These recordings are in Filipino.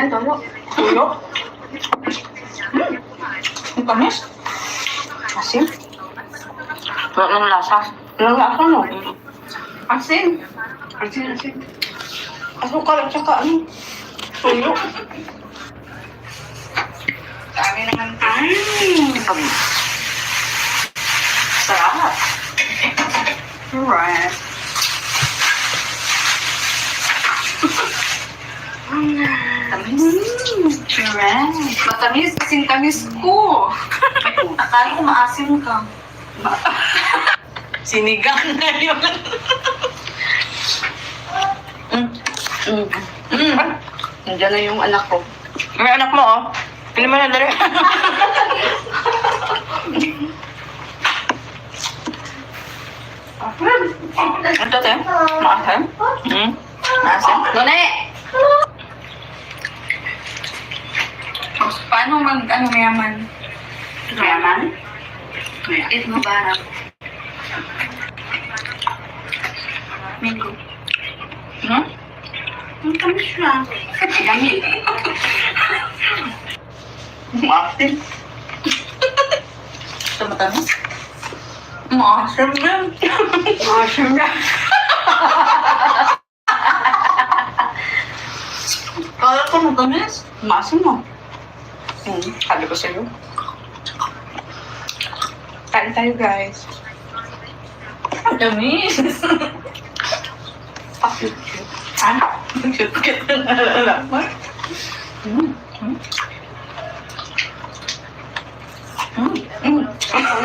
Ay, tulo. Tulo. Ang tamis. Asin. Wala ng lasa. Walang lasa, no? Asin. Asin. Asukal at saka ano? Tulo. Dami naman. Sarap. Alright. Alright. Matamis kasing tamis ko. Akala ko maasim ka. Sinigang na yun. Nandiyan na yung anak ko. May anak mo, oh. Pili mo na dali. Ito, te? Maasim? Maasim? Nune! Paano mayaman? Mayaman? It Mubarak. Minggo. Ang tamis siya. Yummy. Maasim. Ito matamis? Maasim din. Maasim din. Kala ko matamis. Maasim mo. Sabi ko sa'yo. Kain tayo, guys. Ang tamis. Cute. Cute na nalalaman.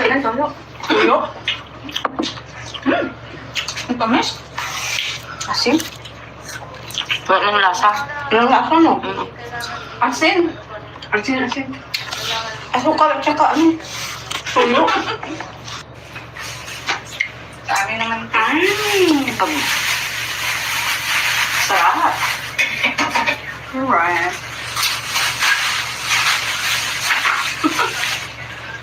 Ay, tulo. Tulo. Ang tamis. Asin. Wala ng lasa. Walang lasa, no? Mm. Asin. Asukal at saka ano? Tulo. Dami naman. Sarap. Alright.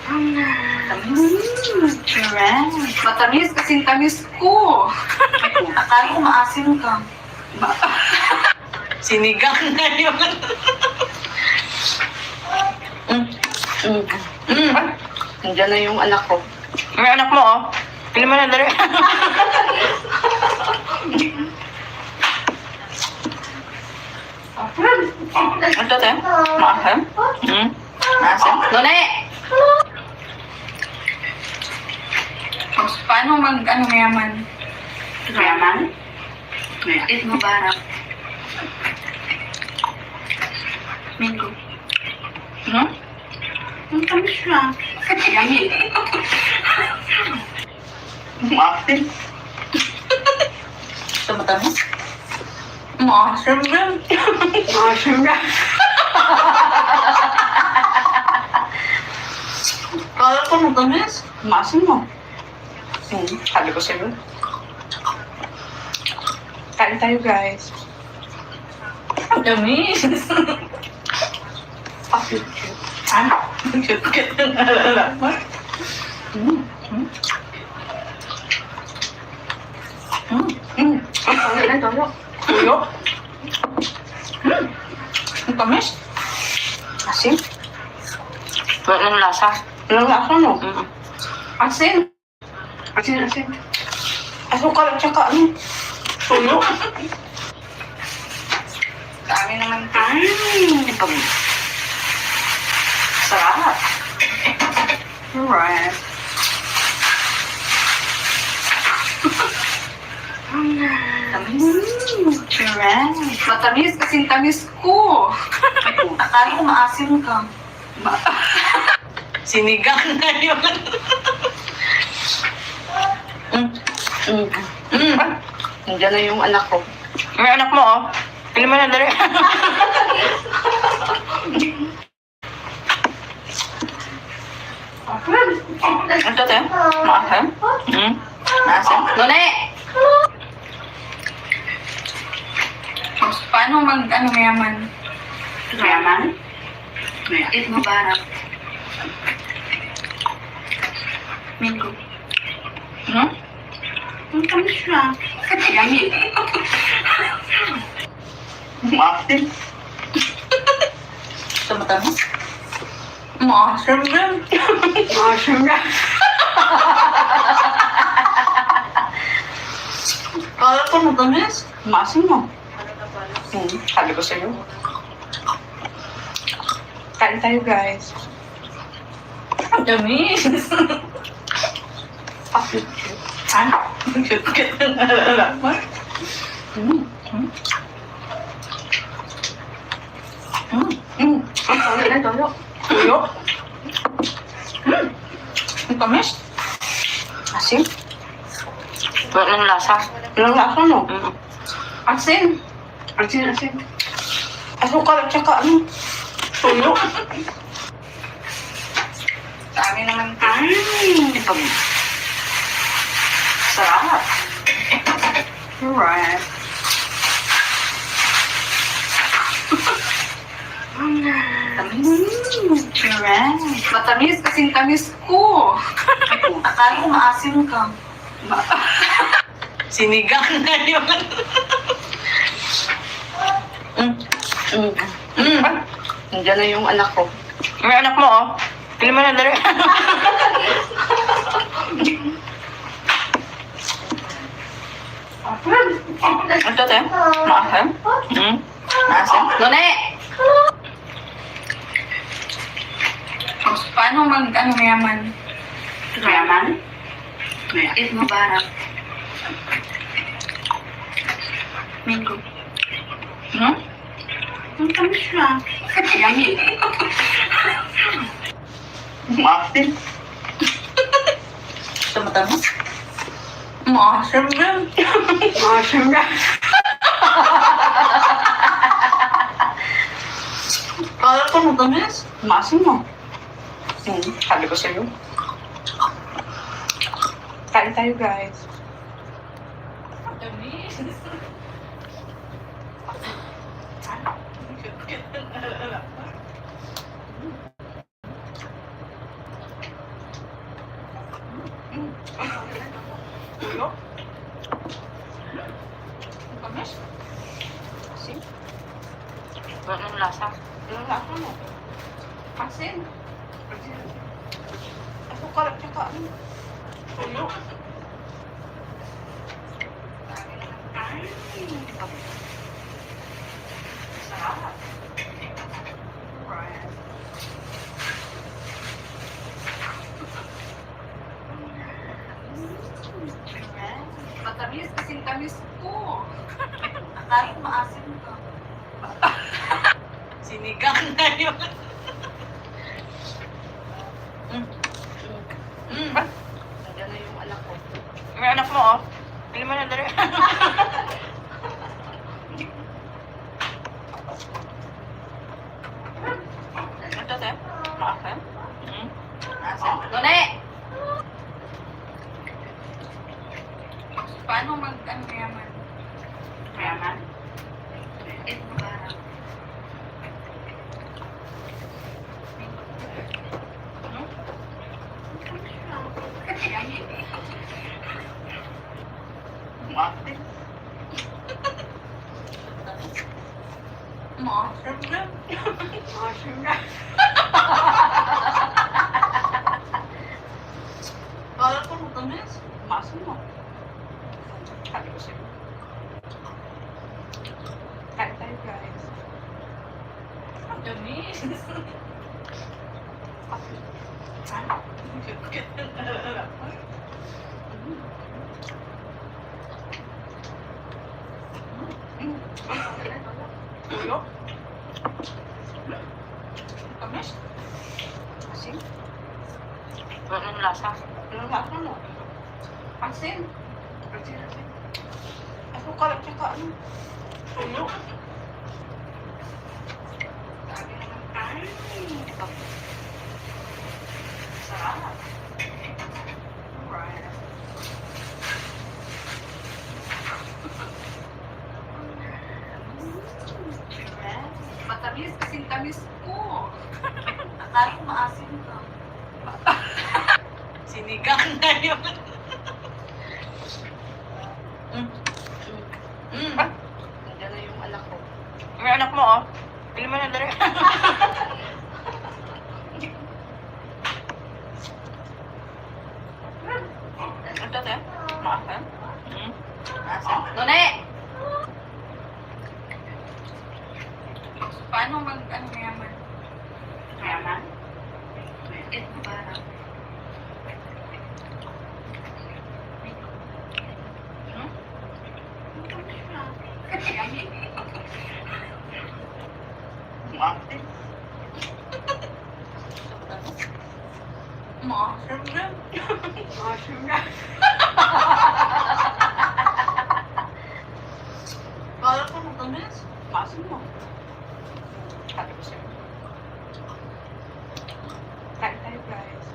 Alright. Matamis kasing tamis ko. Akala ko maasim ka. Sinigang na yun. Nandiyan na yung anak ko. May anak mo, oh. Pili mo na dali. Ito, te? Maasim? Maasim? Nune! Paano mayaman? Mayaman? It Mubarak. Minggo. Ang tamis siya. Yummy. Maasim. Ito matamis? Maasim din. Maasim din. Kala ko matamis. Maasim mo. Sabi ko sa'yo. Kain tayo, guys. Ang tamis. Cute na nalalaman. Ay, tulo. Tulo. Ang tamis. Asin. Wala ng lasa. Walang lasa, no? Mm. Asin. Asukal at saka ano? Tulo. Dami naman. Sarap. Alright. Alright. Matamis kasing tamis ko. Akala ko maasim ka. Sinigang na yun. Nandiyan na yung anak ko. May anak mo, oh. Pili mo na dali. Ito, te? Maasim? Maasim? Nune! Paano mayaman? Mayaman? It Mubarak. Minggo. Ang tamis siya. Yummy. Maasim. matamis? Maasim din. Maasim na. Kala ko matamis. Maasim mo. Sabi ko sa'yo. Kain tayo, guys. Ang damis. Bakit? Ano? Cute-cute na nalalaman. Ang toyo. Toyo? Ang tamis. Asin. Wala ng lasa. Walang lasa, no? Mm. Asin. Asin. Asukal at saka ano? Toyo. Dami naman ito. Ito. Sarap. Alright. Tamis. Alright. Matamis kasing tamis ko. Akala ko maasim ka. Sinigang na yun. Nandiyan na yung anak ko. May anak mo, oh. Pili mo na dali. Ito, te. Maasim. Maasim. None! Paano ano, mayaman? Mayaman? Eid Mubarak. Mango. Hmm? Ang tamis siya. Yummy. Maasim. Ito matamis? Maasim din. Maasim na. Kala ko matamis. Maasim mo. Sabi ko sa'yo. Kain tayo, guys. Ang tamis. Tuyo. Ang tamis. Asin. Wala ng lasa. Walang lasa, no? Asin. Asukal at saka ano? Tuyo. Sarap. Alright. Matamis kasing tamis ko. Akala ko maasim ka. Sinigang na yun. Nandiyan na yung anak ko. May anak mo, oh. Pili mo na dali. Ito, te. Maasim. Mm. Asin. None! Paano ano, mayaman? Mayaman? Eid Mubarak. Yummy. Maasim. Maasim din. Maasim na. Kala ko matamis. Maasim mo. Sabi ko sa'yo. Kain tayo, guys. Ang damis. Cute-cute na nalalaman. Tuyo. Tamis. Asin. Wala ng lasa. Walang lasa, no? Asin. Asin. Asukal at saka ano? Tuyo. Dami naman ito. Sarap. Alright. Matamis kasing tamis ko. Akala ko maasim ka. Sinigang na yun. Nandiyan na yung anak ko. May anak mo, oh. Pili mo na dali. Nune! Paano ano mayaman? Mayaman? Ito parang. Hmm? Maasim. Maasim din. Maasim din. Kala ko matamis. Maasim mo. Sabi ko sa'yo. Kain tayo, guys.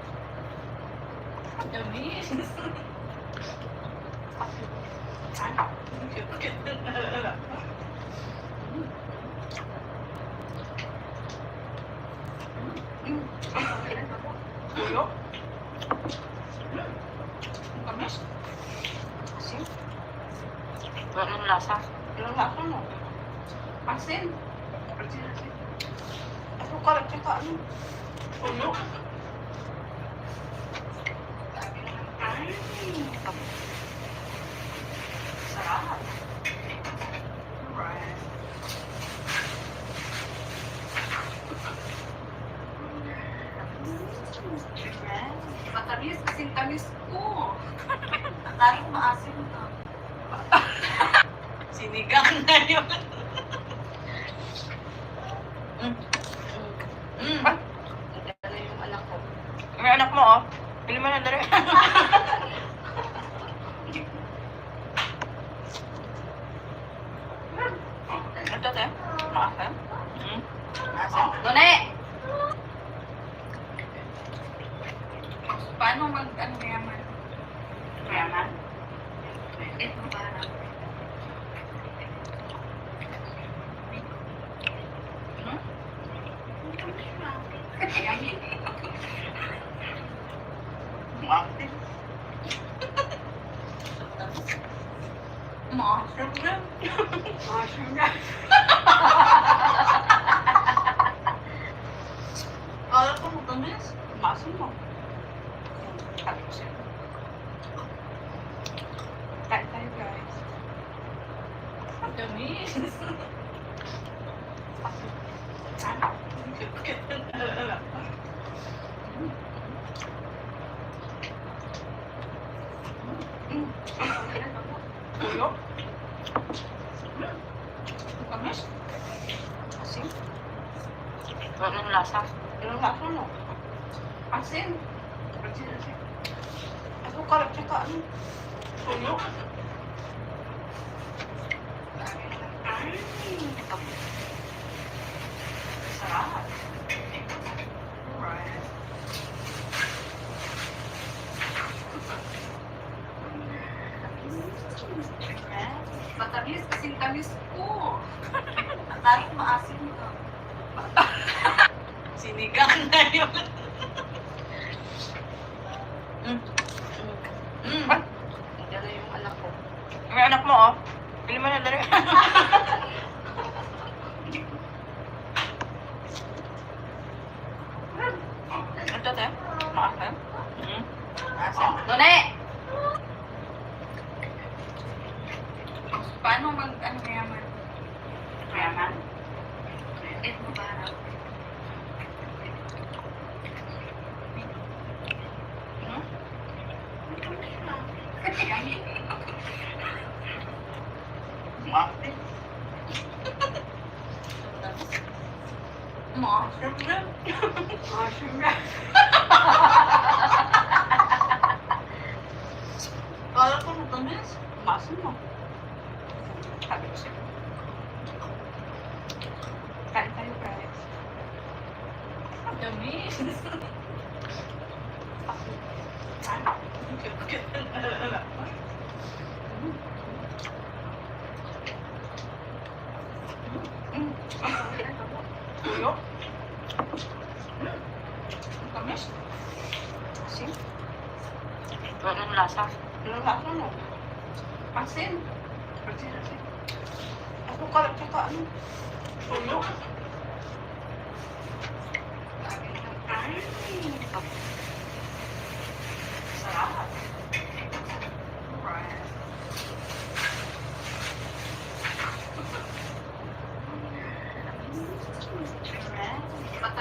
Ang damis. Ano? Tuyo? Ang tamis. Asin. Anong lasa? Anong lasa mo? Asin. Asin, asin. Asukal at saka ano? Tuyo. Ay. Sarap. Alright. Matamis kasing tamis ko. Akala ko maasim to. Sinigang na yun. Ay, Nagdala yung anak ko. may anak mo oh. Pili mo na dali. Ito te, maasim. Asan? Nune! Paano ano mayaman? Mayaman? Ito parang. Maasim. Maasim din. Maasim din. Kala ko matamis. Maasim mo. Sabi ko sa'yo. Kain tayo, guys. Ang damis. Ano? Tuyo? Ang tamis. Asin. Anong lasa? Anong lasa mo? Asin. Asin, asin. Asukal at saka ano? Tuyo? Ay. Sarap. Alright. Matamis kasing tamis ko. Akala ko maasim to. Sinigang na yun. Ay, Nagdala yung anak ko. may anak mo oh. Pili mo na dali. Ito te, maasim. Asan? Nune! Paano ano mayaman? Mayaman? Ito parang. Maasim. Maasim din. Maasim din. Kala ko matamis. Maasim mo. Sabi ko sa'yo. Kain tayo, guys. Ang damis. Ano? Tuyo? Ang tamis. Asin. Anong lasa? Anong lasa mo? Asin. Asin, asin. Asukal at saka ano? Tuyo? Ay. Sarap. Alright.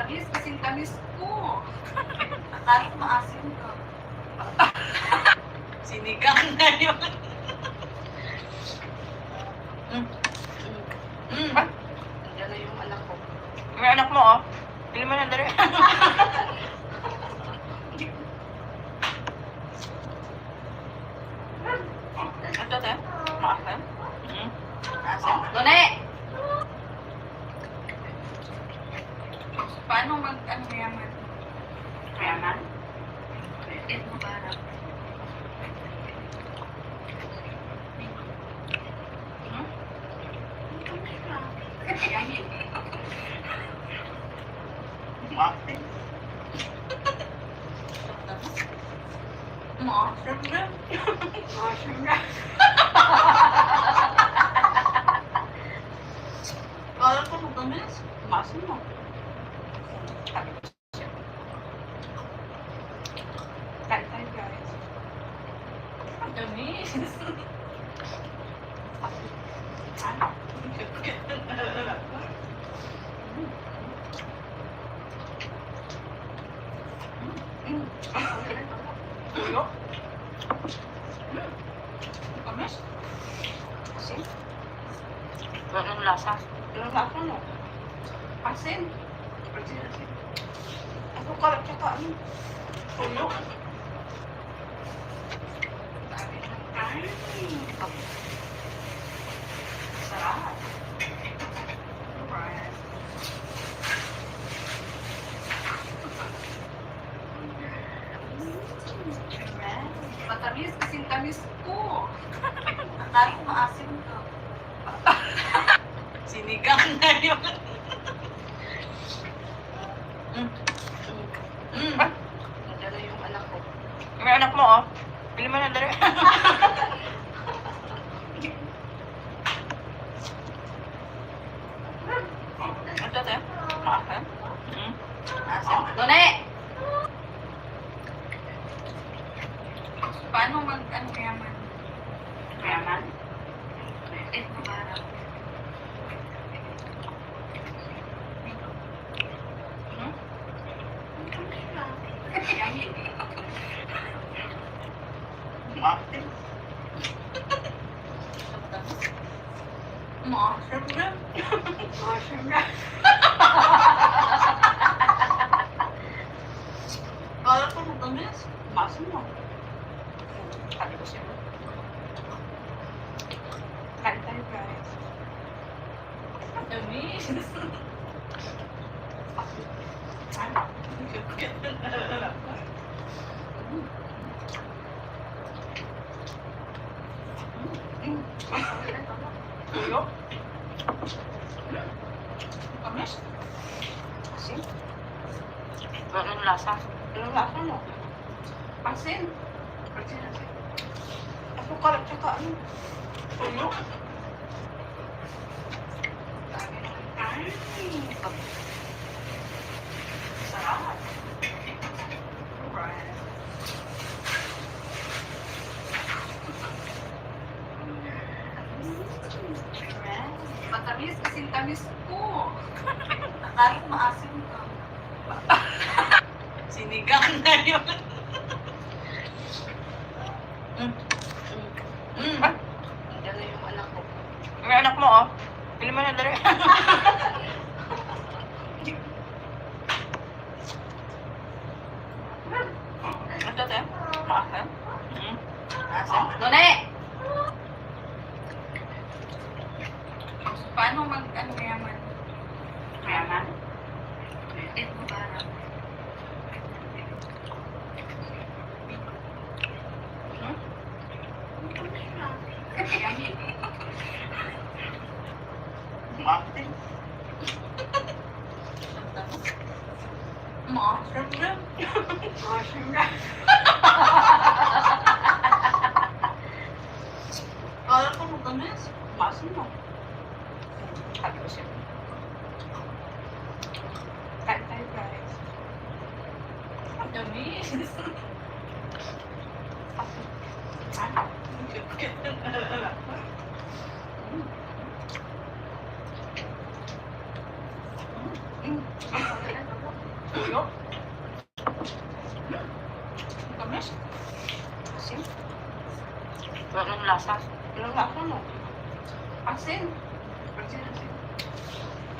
Matamis, kasing tamis ko. Kahit maasim ka. Sinigang na yun. Nandiyan na yung anak ko. May anak mo, oh. Pili mo na dali. Ito, te. Maasim. Asin. None! Paano ano yaman? Mayaman. Eid Mubarak. Yummy. Maasim. Maasim na. Maasim na. Kala ko matamis. Maasim mo. Sabi ko siya. Kain tayo, guys. Ang tamis. Ano? Tuyo. Tamis. Asin. Anong lasa? Anong lasa mo? Asin. Asin, asin. Ako kalat tsaka ano? Tuyo. Ay. Sarap. Alright. Matamis, kasing tamis ko. Kahit maasim ka. Sinigang na yun. Nandiyan na yung anak ko. May anak mo, oh. Pili mo na dali. Ito, te. Maasim. Asin. None! Paano ano yaman? Mayaman. Eid Mubarak. Yummy. Maasim. Maasim na. Maasim na. Kala ko matamis. Maasim mo. Sabi ko siya. Kain tayo, guys. Ang tamis. Ano? Tuyo. Tamis. Asin. Anong lasa? Anong lasa mo? Asin. Asin, asin. Ako kalat tsaka ano? Tuyo. Ay. Sarap. Alright. Matamis, kasing tamis ko. Kahit maasim ka. Sinigang na yun. Nandiyan na yung anak ko. May anak mo, oh. Pili mo na dali. Ito, te. Maasim. Asin. None! Paano ano yaman? Mayaman. Eid Mubarak. Yummy. Maasim. Maasim na. Maasim na. Kala ko matamis. Maasim mo. Sabi ko siya. Kain tayo, guys. Ang tamis. Ano? Asin. Asin.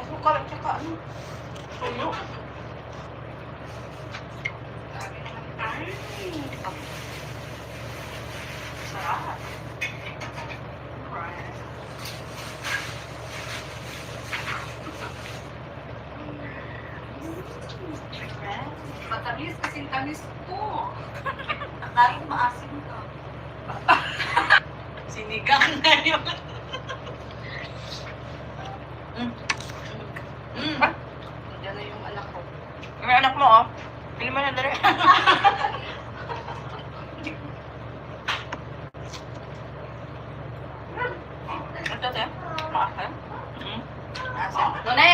Asukal at saka ano? Tuyo. Sabi naman, Ay, sarap. alright. Matamis kasing tamis ko. Kahit maasim ka. Sinigang na yun. Diyan na yung anak ko. Yung anak mo, oh. Pili mo na dali. Ito, te. Maasim. Asin. Nune!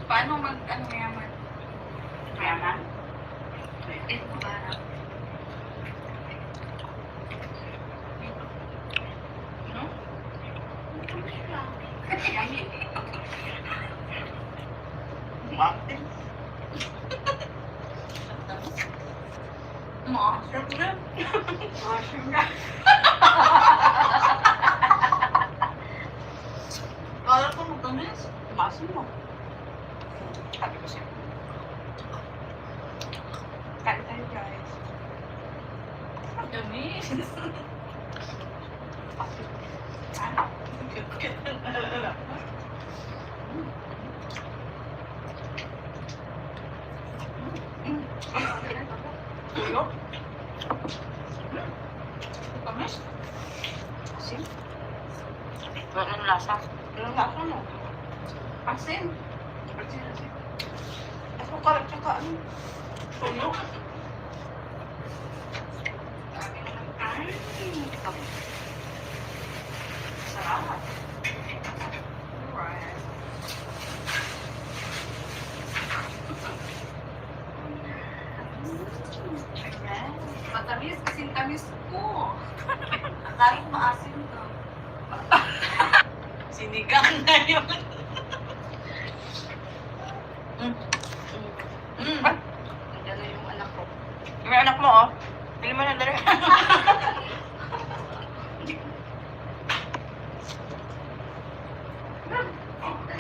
Paano ano mayaman? Mayaman. Eh, parang. Yummy. Maasim. Maasim rin. Maasim na. Kala ko matamis. Maasim mo. Sabi ko siya. Kain tayo guys. Ang tamis. Ano? Tuyo. Tamis. Asin. Anong lasa? Anong lasa mo? Asin. Asin. Asukal at saka ano? Tuyo. Sabi naman, Ay, sarap. alright. Matamis kasing tamis ko. Kahit maasim ka. Sinigang na yun. Diyan na yung anak ko. Yung anak mo, oh. Pili mo na dali.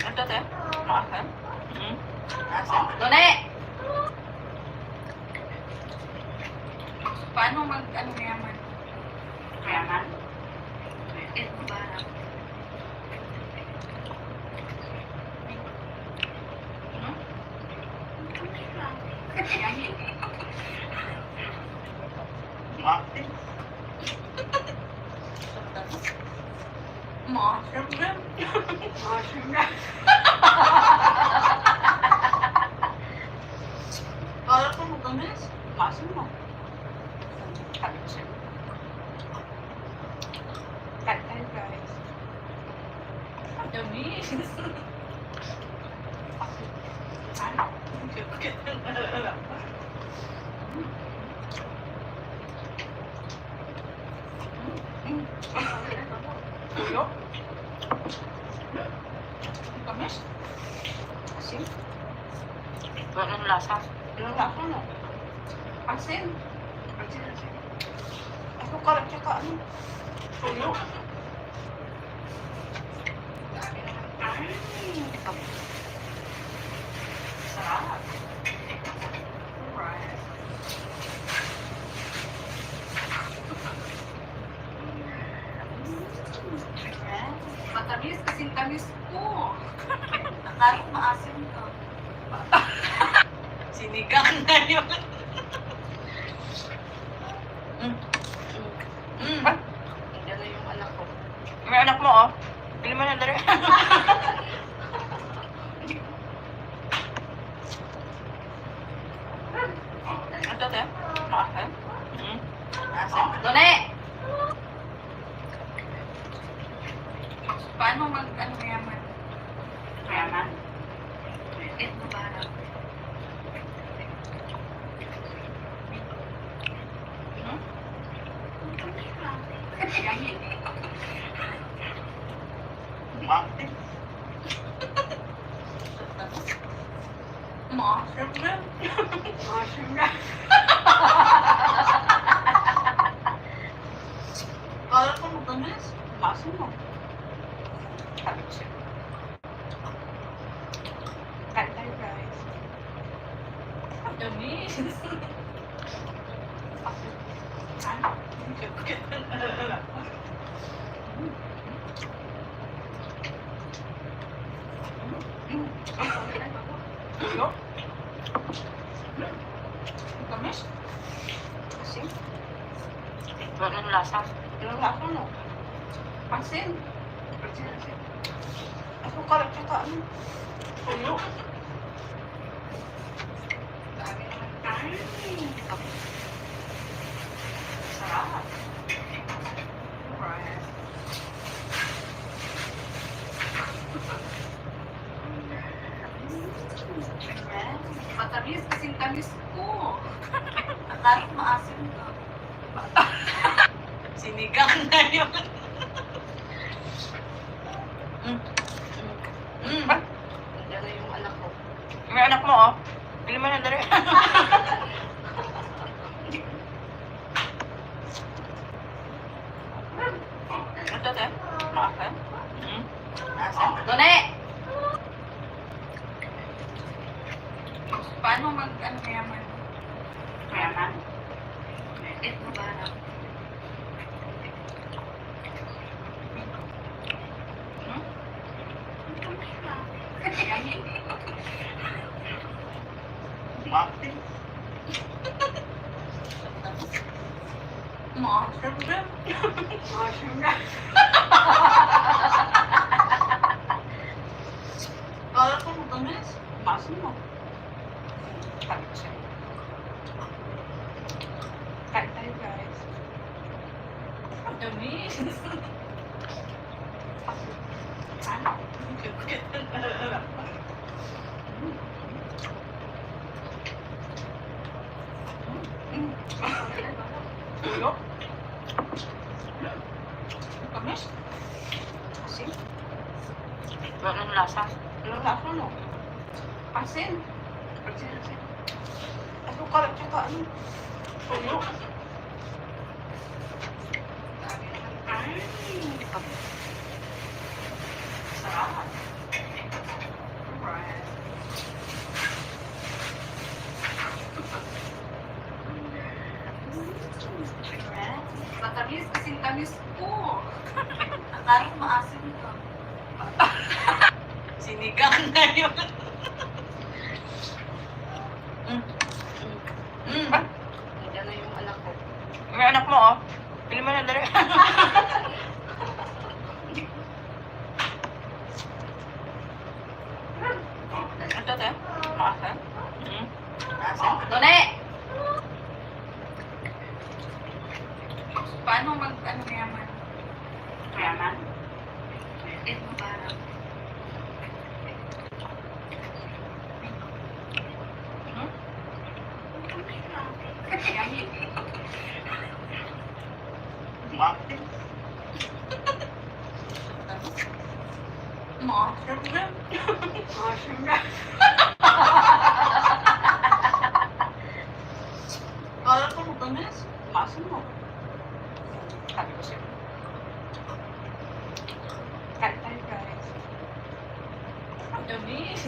Ito, te. Maasim. Asin. Nune! Paano ano mayaman? Mayaman. Eh, parang. Yummy. Maasim. Maasim rin. Maasim na. Kala ko matamis. Maasim mo. Sabi ko siya. Kain tayo guys. Ang tamis. Ano? Tuyo. Tamis. Asin. Anong lasa? Anong lasa mo? Asin. Asin. Asukal at saka ano? Tuyo. Sabi naman, Ay, sarap. alright. Matamis kasing tamis ko. Kahit maasim ka. Sinigang na yun. Diyan na yung anak ko. Yung anak mo, oh. Pili mo na dali. Ito, te. Maasim. Asin. Nune! Paano ano mayaman? Mayaman. Eh, parang. Yummy. Maasim. Maasim rin. Maasim na. Akala ko matamis. Maasim mo. Sabi ko sa'yo. Kain tayo, guys. Ang tamis. Tuyo. Tamis. Asin. Wala ng lasa. Ilang lasa no? Asin. Asin. Asukal at saka ano? Tuyo. Dami naman tayo. Sarap. Alright. Matamis kasing tamis ko. Akala ko maasim to. Sinigang na yun. Dala yung anak ko. May anak mo, oh. Bili mo na dali. Ito, te. Maasim. Asim. Done! Paano ano mayaman? Mayaman. Ito mo ba anak? Maasim din. Maasim na. Akala ko matamis. Maasim mo. Sabi ko sa'yo. Kain tayo, guys. Ang tamis. Tuyo. Tamis. Asin. Wala ng lasa. Ilang lasa no? Asin. Asin. Asukal at saka ano? Tuyo. Dami naman tayo. Sarap. Alright. Matamis kasing tamis ko. Akala ko maasim to. Sinigang na yun. Dala yung anak ko. May anak mo, oh. Bili mo na dali. Ito, te. Maasim. Asim. Done! Paano ano mayaman? Mayaman. Ito mo ba anak? Maasim din. Maasim na. Akala ko matamis. Maasim mo. Sabi ko sa'yo. Kain tayo, guys. Ang tamis.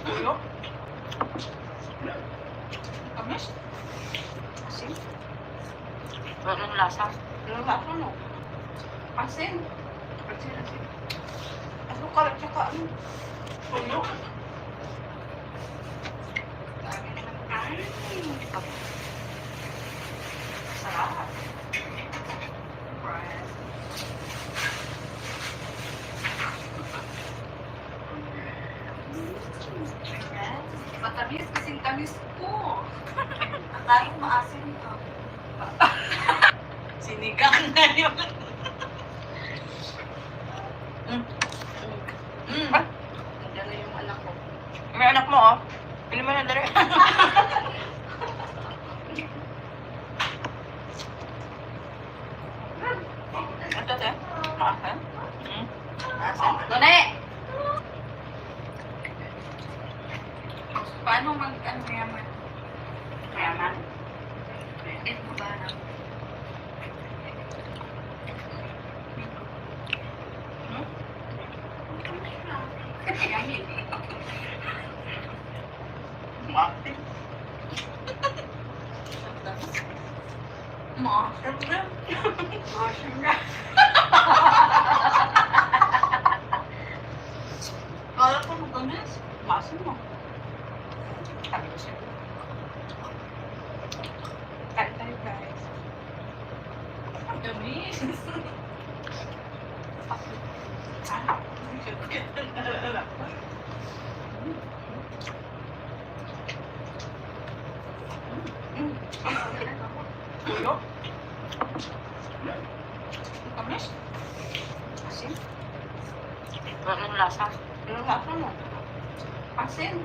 Tuyo. Tamis. Asin. Wala ng lasa. Ilang lasa no? Asin. Asin. Asukal at saka ano? Tuyo. Dami naman tayo. Sarap. Alright. Matamis kasing tamis ko. Akala ko maasim to. Sinigang na yun. Dala yung anak ko. May anak mo, oh. Bili mo na dali. Ito, te. Maasim. Asim. Done! Paano ano mayaman? Mayaman. Ito ba na? Yummy. Umasin. Maasim na. Maasim na. Kala ko matamis. Umasin mo. Sabi ko siya. Kain tayo guys. Ang damis. Tuyo. Tamis. Asin. Wala ng lasa. Anong lasa mo? Asin.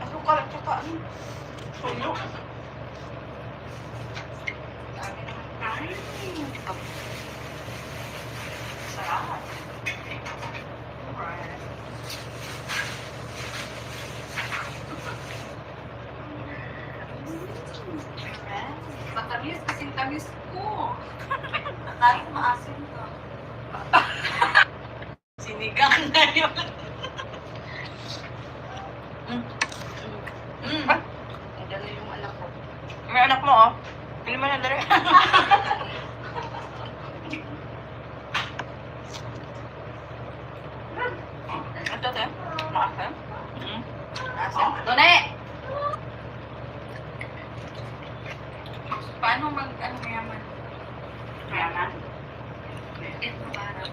Asukal at saka ano? Tuyo. Dami naman kain. Sarap. Alright. Matamis kasing tamis ko. Kahit maasim ka. Sinigang na yun. Nadala yung anak ko. May anak mo, oh. Pili mo na dali. Ito, te. Maasim. Asim. Done! Paano ano mayaman? Mayaman. Ito ba na?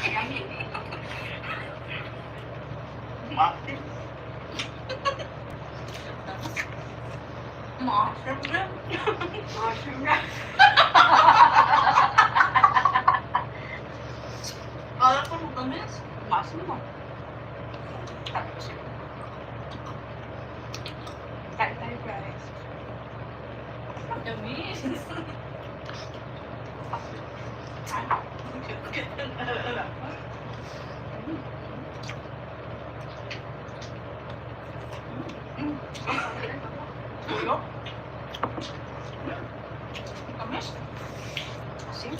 Yummy. Umasin. Maasim na. Maasim na. Kala ko matamis. Umasin mo. Sabi ko siya. Kain tayo guys. Ang damis. Tuyo. Tamis. Asin.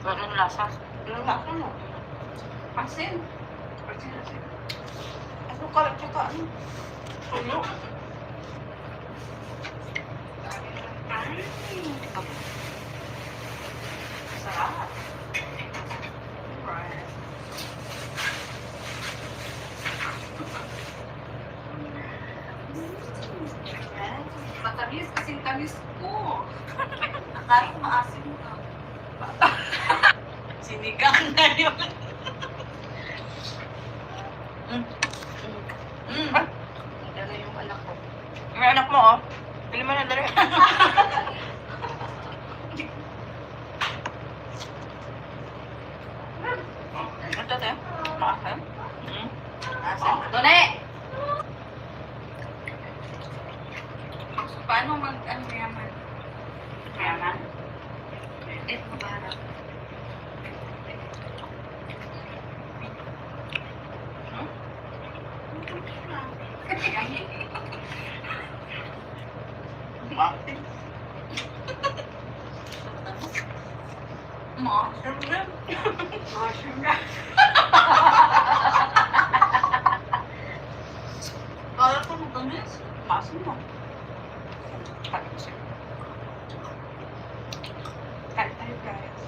Wala ng lasa. Anong lasa mo? Asin. Asukal at saka ano? Tuyo. Dami naman kain. Sarap. Alright. Matamis kasing tamis ko. Kahit maasim ka. Sinigang na yun. Nadala yung anak ko. May anak mo, oh. Pili mo na dali. Ito, te. Maasim. Asim. Done! Paano ano mayaman? Mayaman. Ito ba na? Yummy. Umasin. Maasim na. Maasim na. Kala ko matamis. Umasin mo. Sabi ko siya. Kain tayo guys.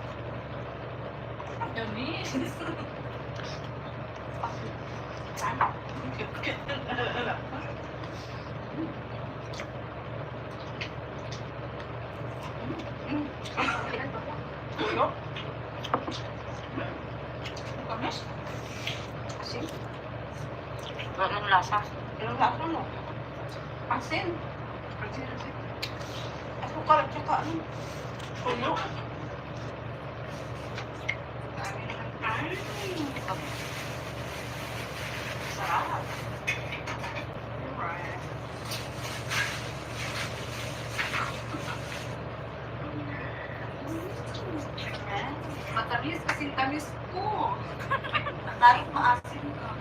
Ang damis. Tuyo. Tamis. Asin. Wala ng lasa. Anong lasa mo? Asin. Asukal at saka ano? Tuyo. Dami naman kain. Sarap. Alright. Matamis kasing tamis ko. Kahit maasim ka.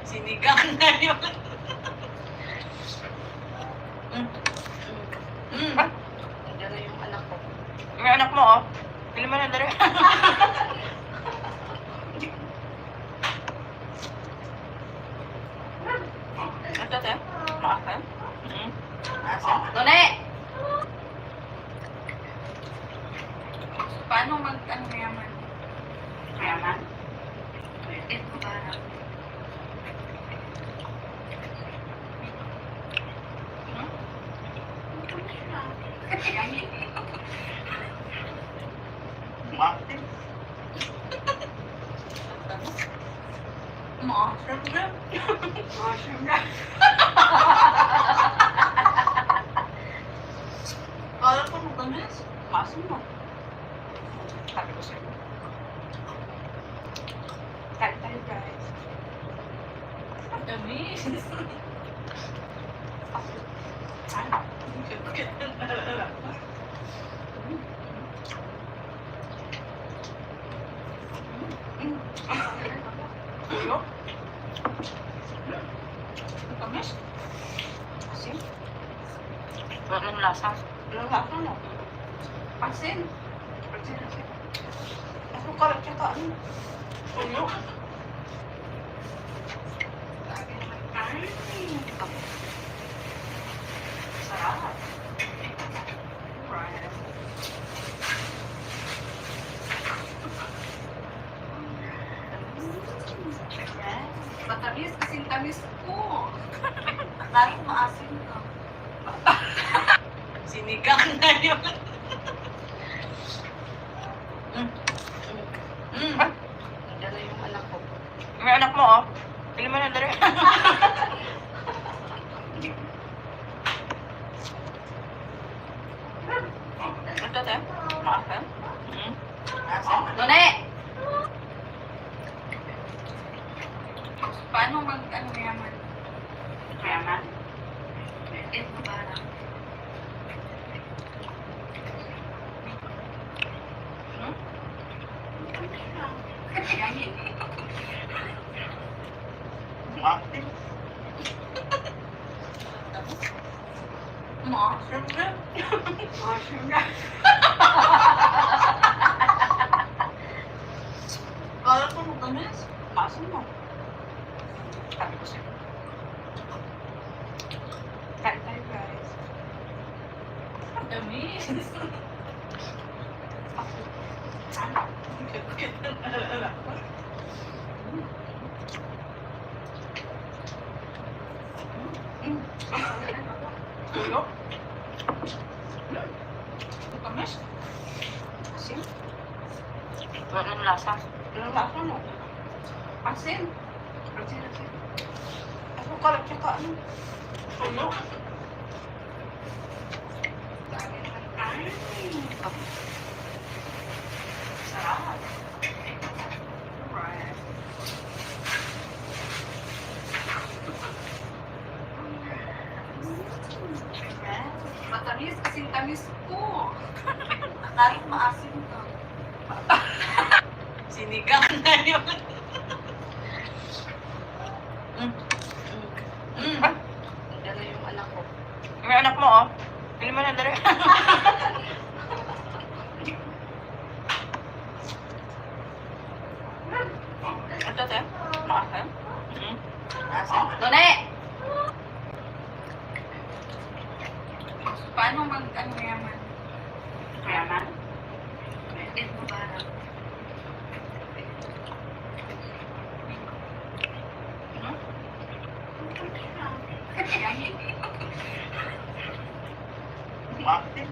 Sinigang na yun. Nandiyan na yung anak ko. Yung anak mo, oh. Pili mo na dali. Ito, te. Maasim. Asim? Dole! Paano mag-ano yaman? Mayaman. Ito para. Maasim. Maasim na. Maasim na. Kala ko matamis. Maasim na. Sabi ko sa'yo. Kain tayo, guys. Ang tamis. Ulo. Tamis. Asim? Anong lasa? Anong lasa mo? Asin. Asin. Asukal at saka ano? Ulo. Sarap. Right. Matamis kasing tamis ko. Kahit maasim ka. Sinigang na yun. Nandiyan na yung anak ko. Yung anak mo, oh. Pili mo na dali. Ito, te. Maasim. Asim? Dole! Paano mag-ano yaman? Mayaman. Ito para. Maasim. Maasim na. Maasim na. Kala ko matamis. Maasim na. Sabi ko sa'yo. Kain tayo, guys. Ang tamis. Ulo. Tamis. Asim? Anong lasa? Anong lasa mo? Asin. Asin. Asukal at saka ano? Ulo. Sarap. Right. Matamis kasing tamis ko. Kahit maasim ka. Sinigang na yun. Nandiyan na yung anak ko. Yung anak mo, oh. Pili mo na dali. Ito, te. Maasim. Asim? Dole! Paano mag-ano yaman? Mayaman. Ito para. Maasim.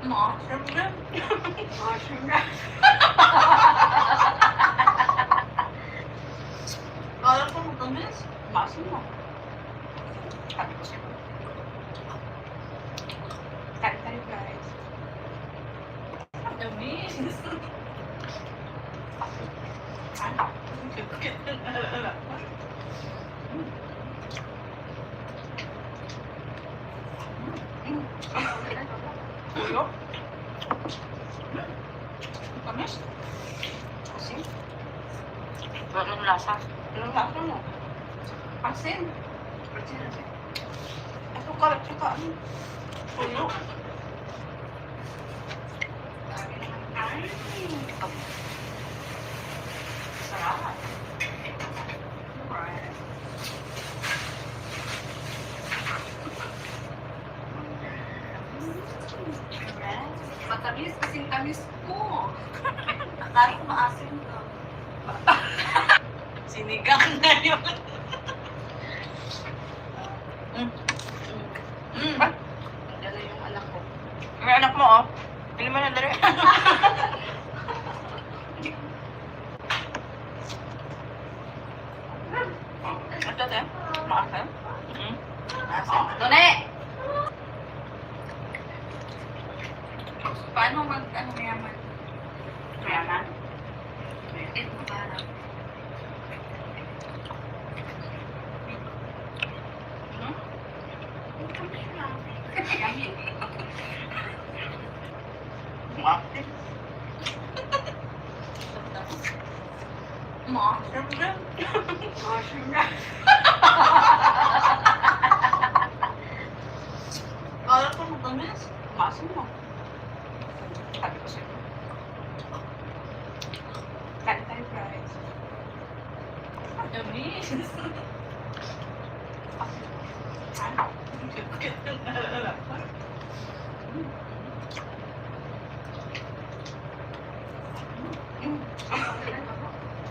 Maasim na. Maasim na. Kala ko matamis. Maasim mo. Sabi ko sa'yo. Kain tayo, guys. Ang tamis. Asin. Asin. Asukal at saka ano. Tuyo. Sabi naman, ay, sarap. Right. Matamis, kasing tamis ko. Akala ko maasim ka. Sinigang na yun. Ang dala yung anak ko. May anak mo oh. Pili mo na dali. Ito te. Maasim. Asim. Done! Paano ano mayaman? Mayaman? Ito parang. Yummy. Maasim. Maasim din. Maasim na. Kala ko matamis. Maasim mo. Sabi ko sa'yo. Kain tayo guys. Yummy.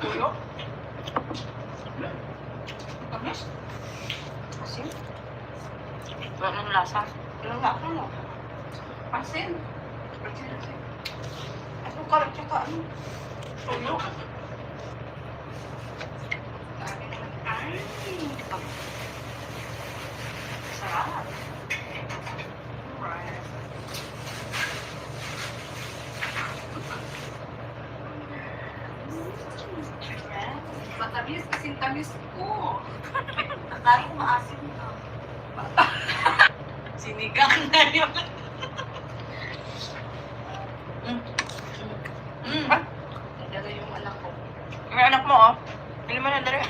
Tuyo. Tamis. Asin. Wala ng lasa. Walang lasa mo. Asin. Asin. Asukal at saka ano. Tuyo. Sabi naman, ay, sarap. Right. Matamis, kasing tamis ko. Akala ko maasim ka. Sinigang na yun. Ang dala yung anak ko. May anak mo oh. Pili mo na dali.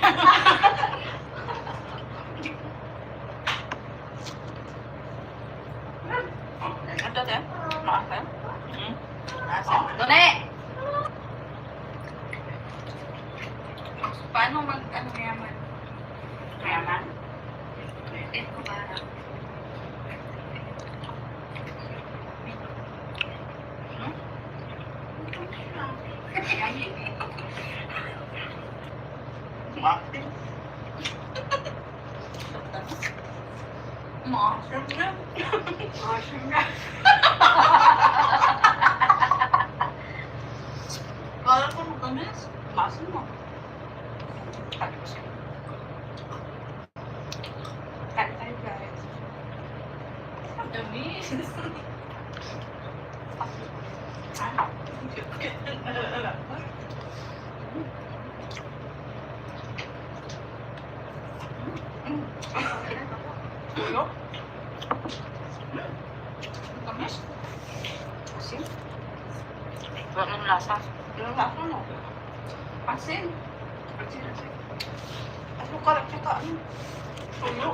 Ito te. Maasim. Asim. Done! Paano ano mayaman? Mayaman? Ito parang. Yummy. Maasim. Maasim din. Maasim na. Kala ko matamis. Maasim mo. Sabi ko sa'yo. Kain tayo guys. Yummy. Tuyo. Tamis. Asin. Wala ng lasa. Walang lasa mo. Asin. Asin. Asukal at saka ano. Tuyo.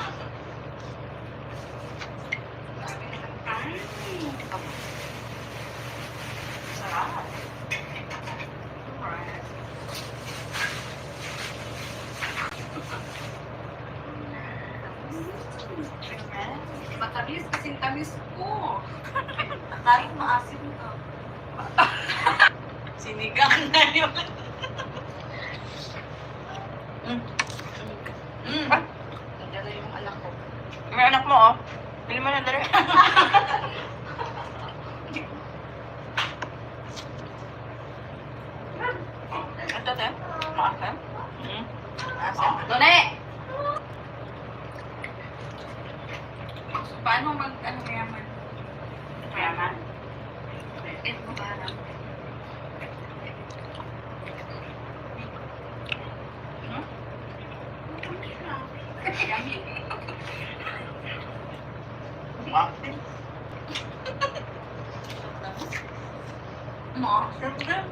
Sabi naman, ay, sarap. Right. Matamis, kasing tamis ko. Akala ko maasim ka. Sinigang na yun. Ang dala yung anak ko. May anak mo oh. Pili mo na dali. Ito te. Maasim. Asim. Done! Paano ano mayaman? Mayaman? Ito parang. Yummy. Maasim. Maasim din.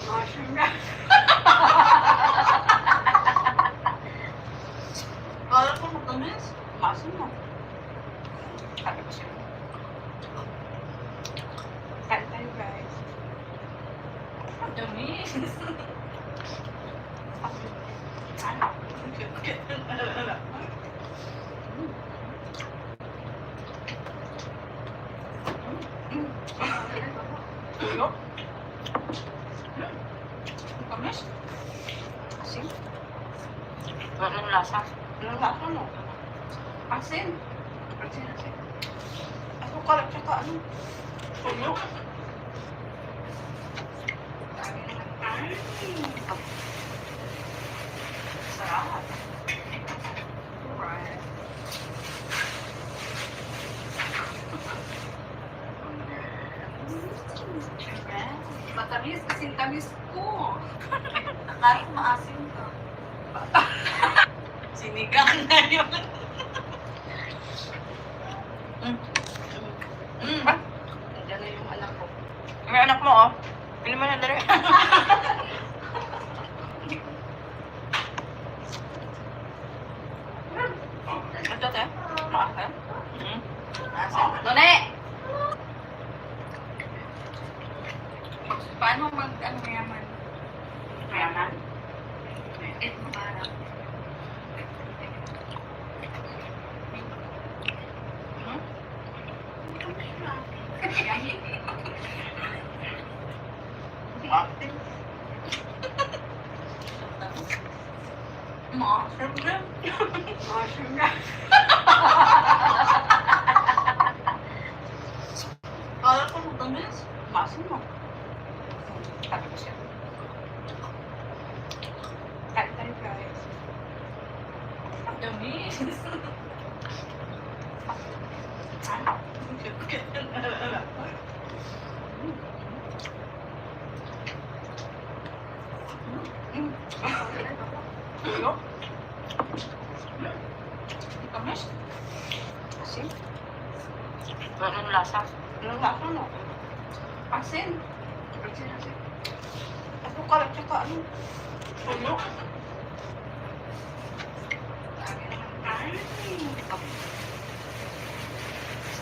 Maasim na. Kala Kala ko matamis. Maasim mo. Sabi ko sa'yo. Kain tayo guys. Ang dami. Ano? Tuyo? Tamis? Asin? Anong lasa? Anong lasa mo? Asin? Asin. Asukal at saka ano? Tuyo? Sarap. Alright. Matamis kasing tamis ko. Kahit maasim ka. Sinigang na yun. Nandiyan na yung anak ko. May anak mo, oh. Pili mo na dali. Ito, te. Maasim. Asim. None! Paano ano mayaman? Mayaman. Eh, parang. Maasim. Maasim din. Maasim na. Kala ko matamis. Maasim mo. Sabi ko sa'yo. Kain tayo guys. Ang dami. Ano? Tuyo? Tamis? Asin? Anong lasa? Anong lasa mo? Asin? Asin. Asukal at saka ano? Tuyo?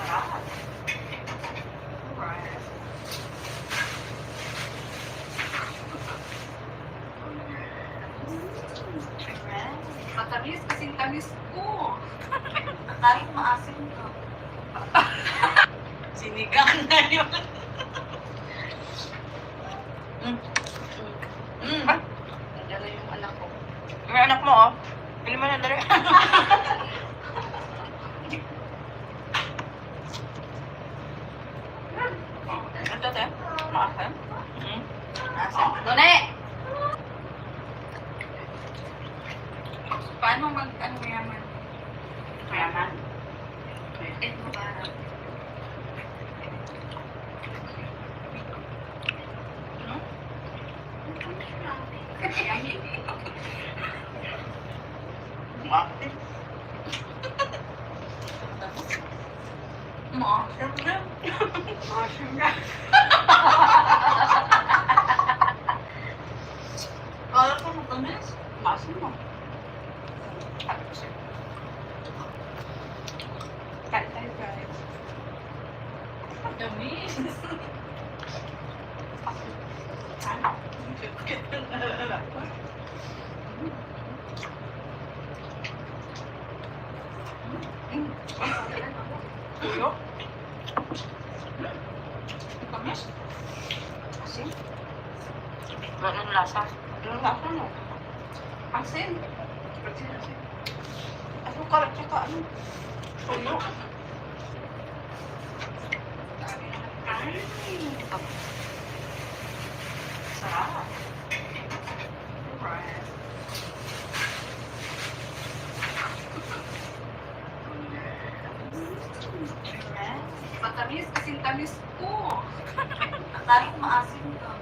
Sarap. Alright. Matamis kasing tamis ko. Kahit maasim ka. Sinigang na yun. Nandiyan na yung anak ko. May anak mo, oh. Pili mo na dali. Ito, te. Maasim. Asim. None! Paano ano mayaman? Mayaman. Eh, parang. Maasim. Maasim din. Maasim na. Kala ko matamis. Maasim mo. Sabi ko sa'yo. Kain tayo guys. Ang dami. Ano? Tuyo? Tamis? Asin? Anong lasa? Anong lasa mo? Asin? Asin. Asukal at saka ano? Tuyo? Sarap. Alright. Matamis kasing tamis ko. Kahit maasim ka.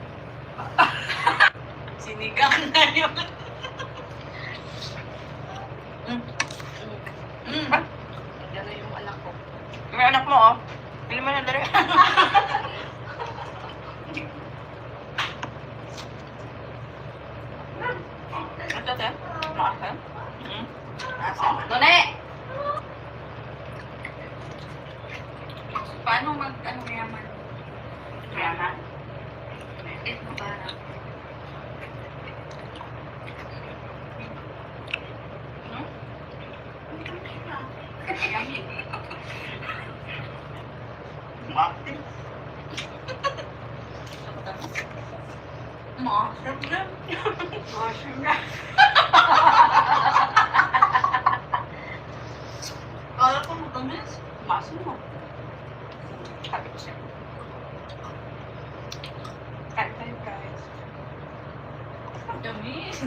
Sinigang na yun. Nandiyan na yung anak ko. May anak mo, oh. Pili mo na dali. Ito, te. Maasim. Asim. None! Yummy. Martin. Mushroom na. Mushroom na. Kala ko matamis. Mushroom mo. Sabi ko sa'yo. Kain tayo guys. Tamis.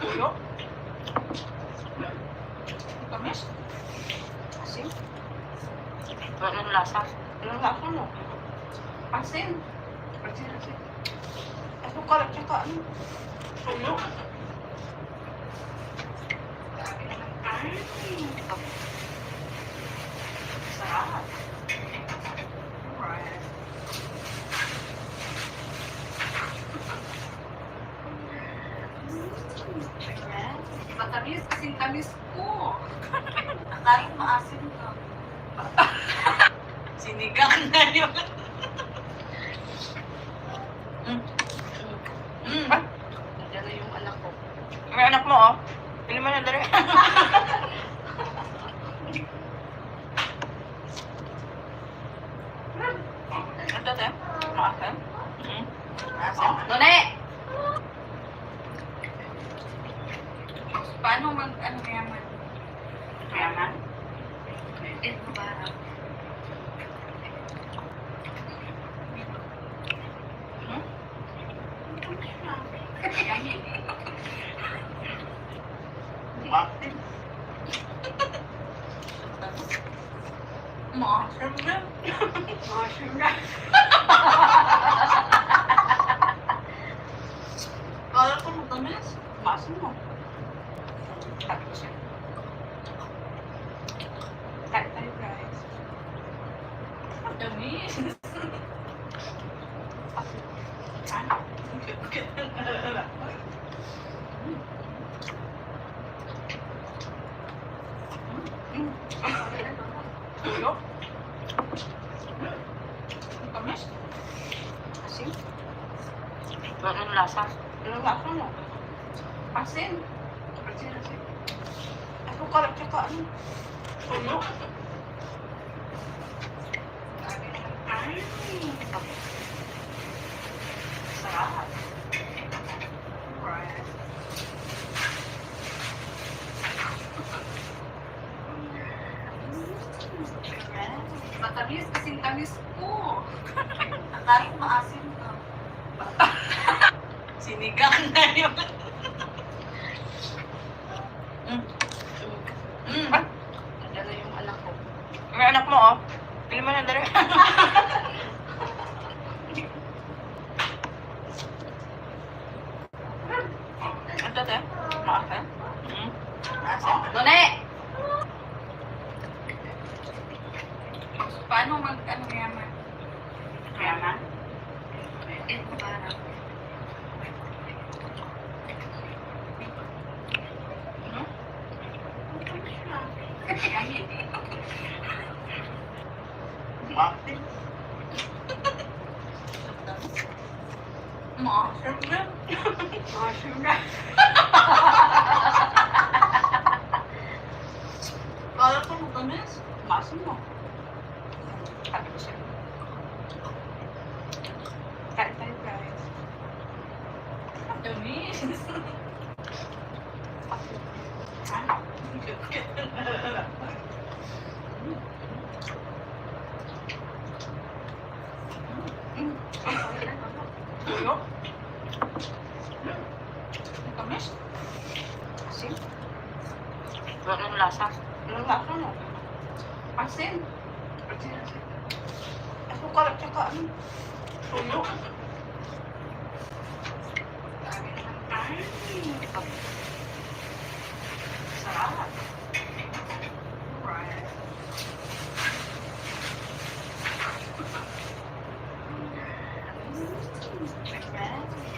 Tuyo. Tamis. Asin. Anong lasa? Anong lasa mo? Asin. Asin, asin. Asukal at saka ano. Tuyo. Sarap. Alright. Matamis kasing tamis ko. Kahit maasim ka. Sinigang na yun. Nandiyan na yung anak ko. May anak mo, oh. Pili mo na dali. Ito, te. Maasim. Maasim. None! Paano ano yaman? Mayaman. Ito ba? Yummy. Martin. Mushroom na. Mushroom na. Kala ko matamis. Mushroom mo. Sabi ko sa'yo. Kain tayo guys. Tamis. Ano? Tuyo. Tamis. Asin. Anong lasa? Anong lasa mo? Asin. Asin, asin. Asukal at saka ano. Tuyo. Sarap. Alright. Matamis kasing tamis ko. Kahit maasim ka. Sinigang na yun. Nandiyan na yung anak ko. May anak mo, oh. Pili mo na dali. Ito, te. Maasim. Maasim. None! Paano ano yaman? Mayaman. Ito ba? Yummy. Martin. Mushroom na. Mushroom na. Kala ko matamis. Mushroom mo. Sabi ko sa'yo. Kain tayo guys. Tamis. Ano? Tuyo. Tamis. Asin. Anong lasa? Anong lasa mo? Asin. Asin, asin. Asukal at saka ano. Tuyo. Sarap. Alright.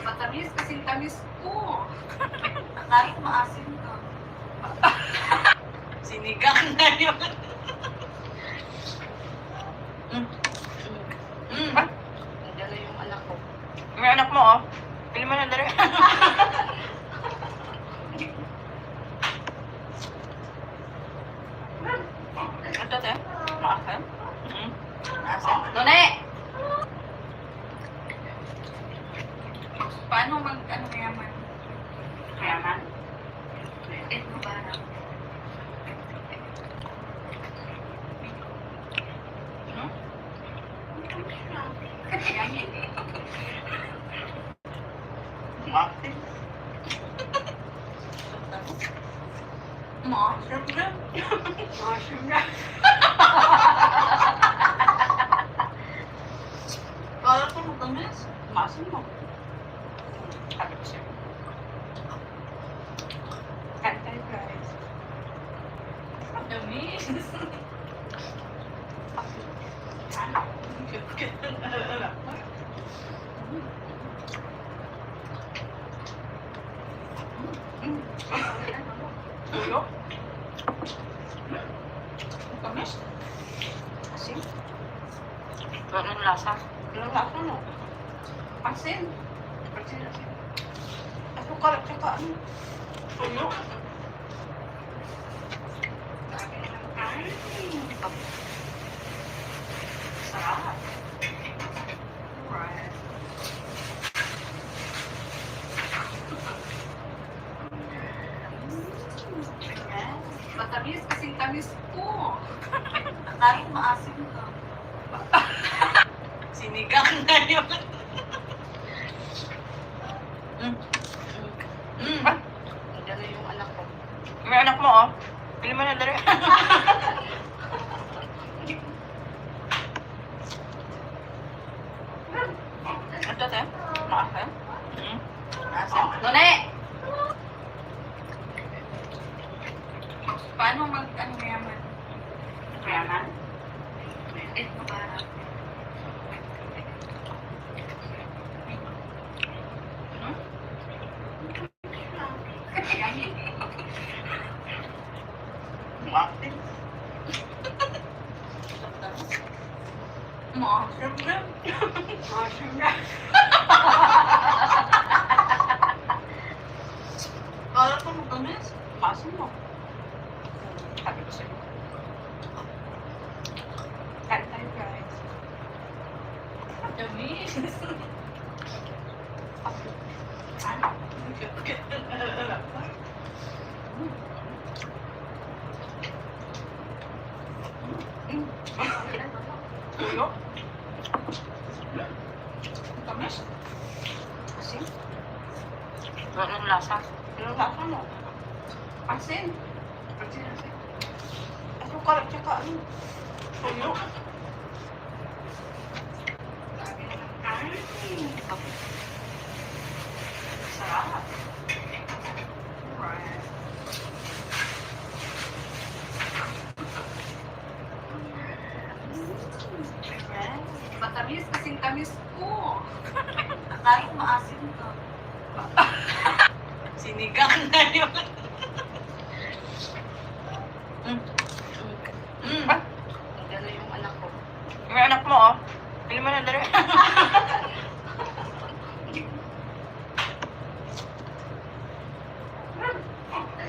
Matamis kasing tamis ko. Kahit maasim ka. Sinigang na yun. Yung anak mo, oh. Pili mo na dali. Ito, te. Maakin. Asan? Nune! Paano ano mayaman? Mayaman. Ito ba na? Hmm? Acting. Mushroom na. Mushroom na. Kala ko matamis. Masin mo. Sabi ko siya. Kantay guys. Ang tamis. Tuyo. Tamis. Asin? Anong lasa? Anong lasa mo? Asin? Asin. Asukal at saka ano? Tuyo. Sarap. Alright. Matamis kasing tamis ko. Akala ko maasim ka. Sinigang na yun. Ah, Diyan na yung anak ko. yung anak mo, oh. Pili mo na dali. Ito, te. Maakin. Asan? Nune! Paano ano mayaman? Mayaman. Ito ba na? Hmm? Acting. Mushroom na. Mushroom na. Kala ko matamis. Masin mo. Sabi ko siya. Kantay guys. Ang tamis. Tuyo. Tamis. Asin? Anong lasa? Anong lasa mo? Asin? Asin. Asukal at saka ano? Tuyo. Sarap. Alright. Matamis kasing tamis ko. Akala ko maasim ka. Sinigang na yun. Ah, Diyan na yung anak ko. yung anak mo, oh. Pili mo na dali.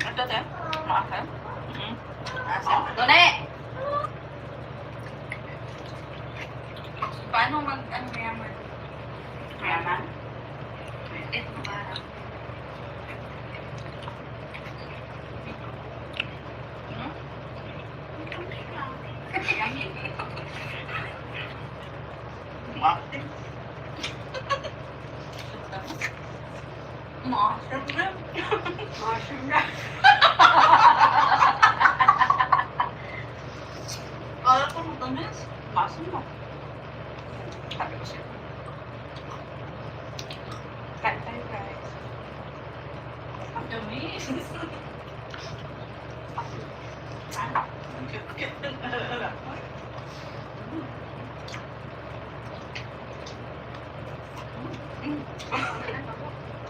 Ito, te. Maakin. Asan? Nune! Paano ano mayaman? Mayaman. Ito ba na? Hmm? Acting. Mushroom na. Mushroom na. Kala ko matamis. Masin mo. Sabi ko siya. Kantay guys. Ang tamis.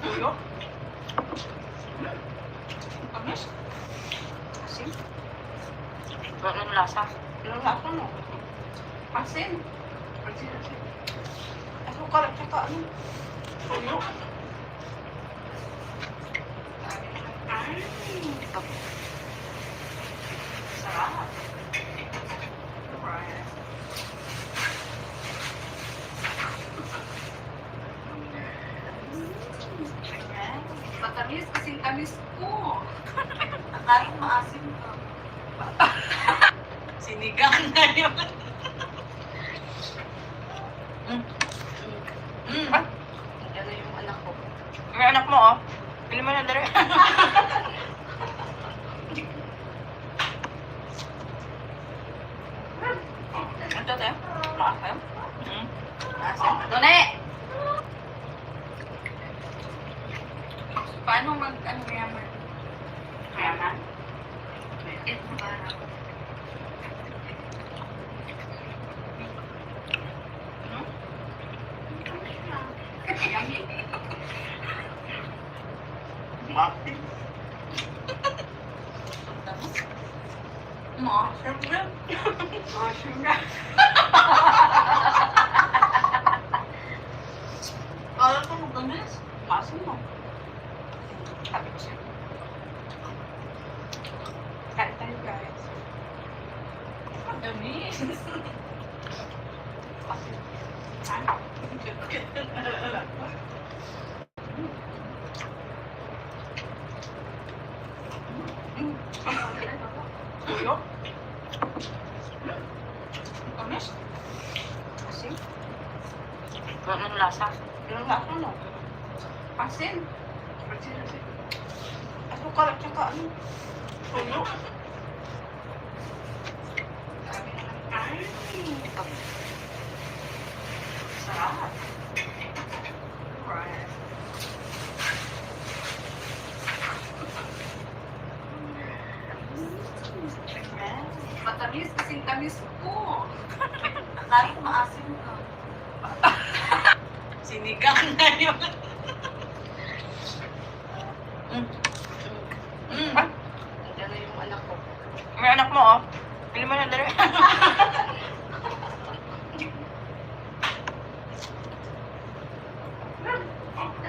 Tuyo. Tamis. Asin? Anong lasa? Anong lasa mo? Asin? Asin. Asukal at saka ano? Tuyo. Ay. Sarap. Alright. Ayan. Matamis kasing tamis ko. Kahit maasim ka. Sinigang na yun. Ah, Yan na yung anak ko. may anak mo, oh. Pili mo na dali. Ito, te. Maasim. Asan? Done! Paano ano yaman? Mayaman. Ito para. Yummy. Maasim. Maasim na. Maasim na. Kala ko magamis. Maasim mo. Sabi ko siya. Kain tayo guys. Ang damis. Tuyo. Tamis. Asin. Anong lasa? Ilang lasa no? Asin. Asin. Asukal at saka ano? Tuyo. Sabi naman. Ay. Sarap. Alright. Ayan. Matamis kasing tamis ko. Kahit maasim ka. Sinigang na yun. Ah, Yan na yung anak ko. may anak mo, oh. Pili mo na dali.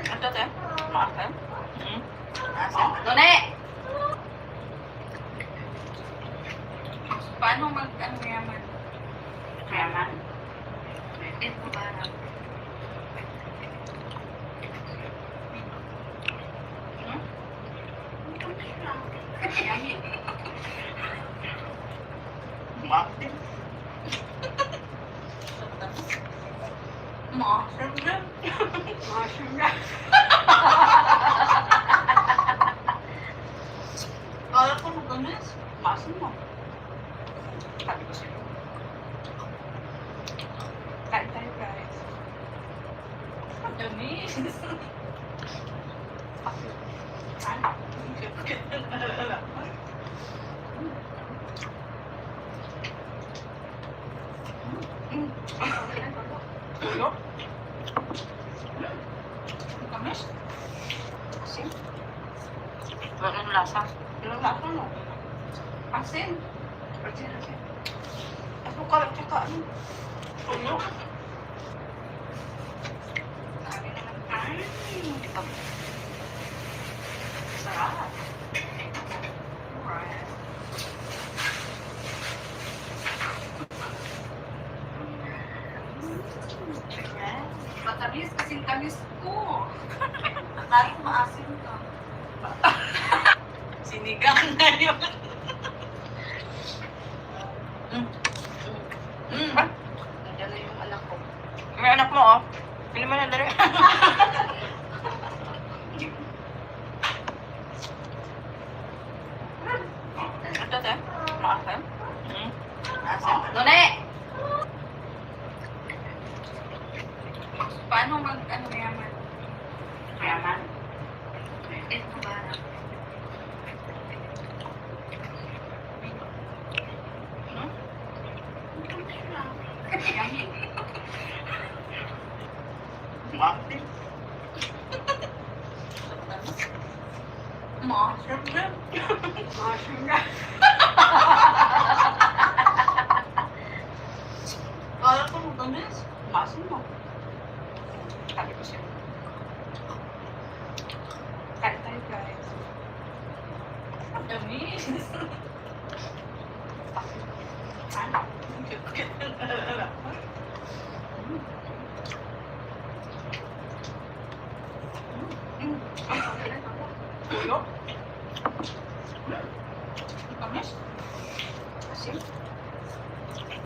Ito, te. Maasim. Asan? Done! Paano ano yaman? Mayaman. Ito para. Yummy. Maasim. Maasim na. Maasim na. Kala ko magamis. Maasim mo. Sabi ko siya. Kain tayo guys. Ang damis. Tuyo. Tamis. Asin. Anong lasa? Ilang lasa no? Asin. Asin. Asukal at saka ano? Tuyo. Sabi naman. Ay. Sarap. Alright. Ayan. Matamis kasing tamis ko. Kahit maasim ka. Sinigang na yun. Ah, Yan na yung anak ko. may anak mo, oh. Pili mo na dali. Ito, te. Maasim. Asan? Done! Paano ano yaman? Mayaman. Ito para. Yummy. Maasim. Maasim na. Maasim na. Kala ko magamis. Maasim mo. Sabi ko siya. Kain tayo, guys. Ang dami. Ano? Tuyo. Tamis. Asin?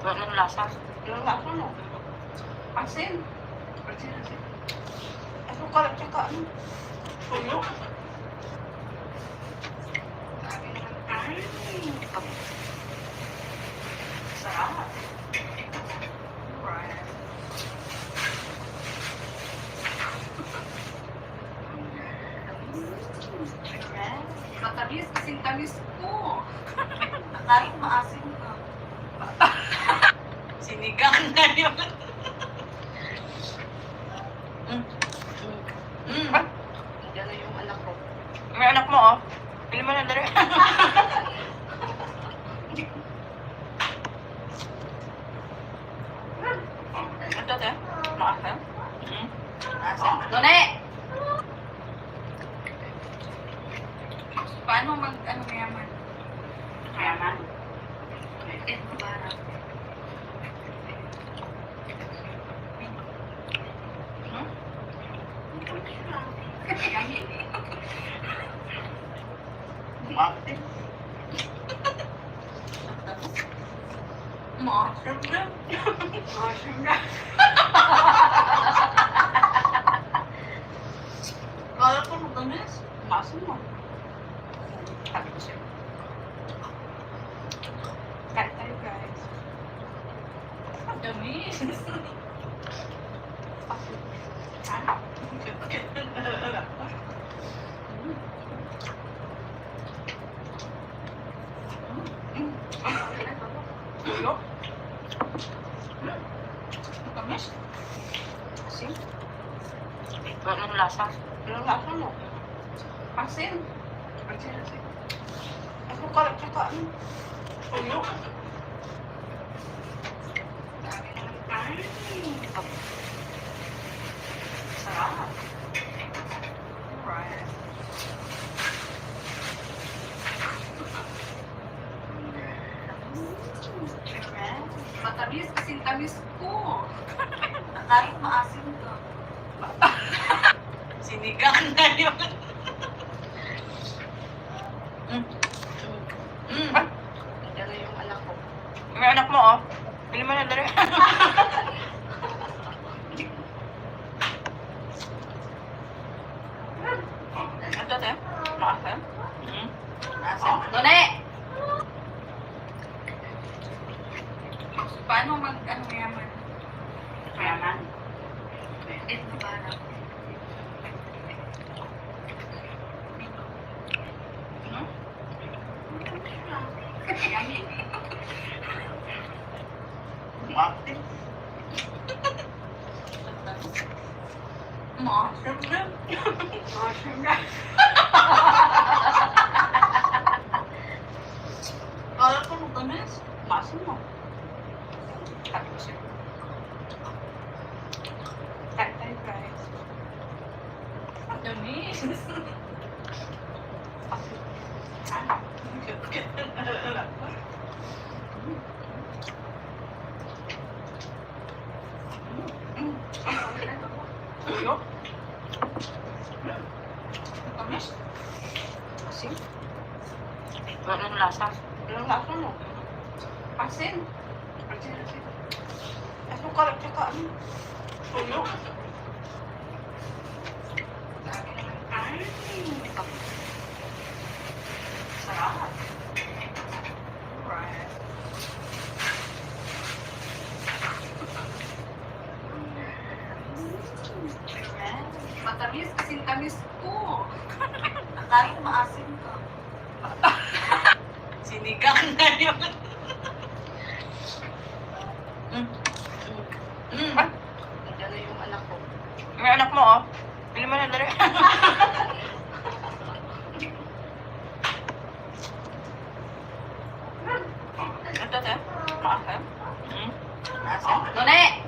Anong lasa? Anong lasa mo? Asin. Asin, asin. Asukal at saka ano? Tuyo. Sarap. Right. Matamis kasing tamis ko. Kahit maasim ka. Sinigang na yun. Yan na yung anak ko. May anak mo, oh. Pili mo na dali. Ito, te. Maasim. Asim? None! Paano ano mayaman? Mayaman. Ito ba? Mati. Maasim na. Maasim na. Kala ko matamis. Maasim mo. Sabi ko sa'yo. Kain tayo, guys. Ang dami. Ano? Tuyo. Tamis. Asin? Anong lasa? Anong lasa mo? Asin. Asin, asin. Asukal at saka ano? Tuyo. Sarap. Right. Matamis kasing tamis ko. Kahit maasim ka. Sinigang na yun. Yan na yung anak ko. May anak mo, oh. Pili mo na dali. Ito, te. Maasim. Asim? None! Paano ano mayaman? Mayaman. Ito ba? Mati. Maasim na. Maasim na. Kala ko matamis. Maasim mo. Sabi ko sa'yo. Kain tayo, guys. Ang dami. Ano? Tuyo. Tamis. Asin? Anong lasa? Anong lasa mo? Asin. Asin, asin. Asukal at saka ano? Tuyo. Sarap. Right. Matamis kasing tamis ko. Kahit maasim ka. Sinigang na yun. Yan na yung anak ko. May anak mo, oh. Pili mo na dali. Ito, te. Maasim. Asim? None!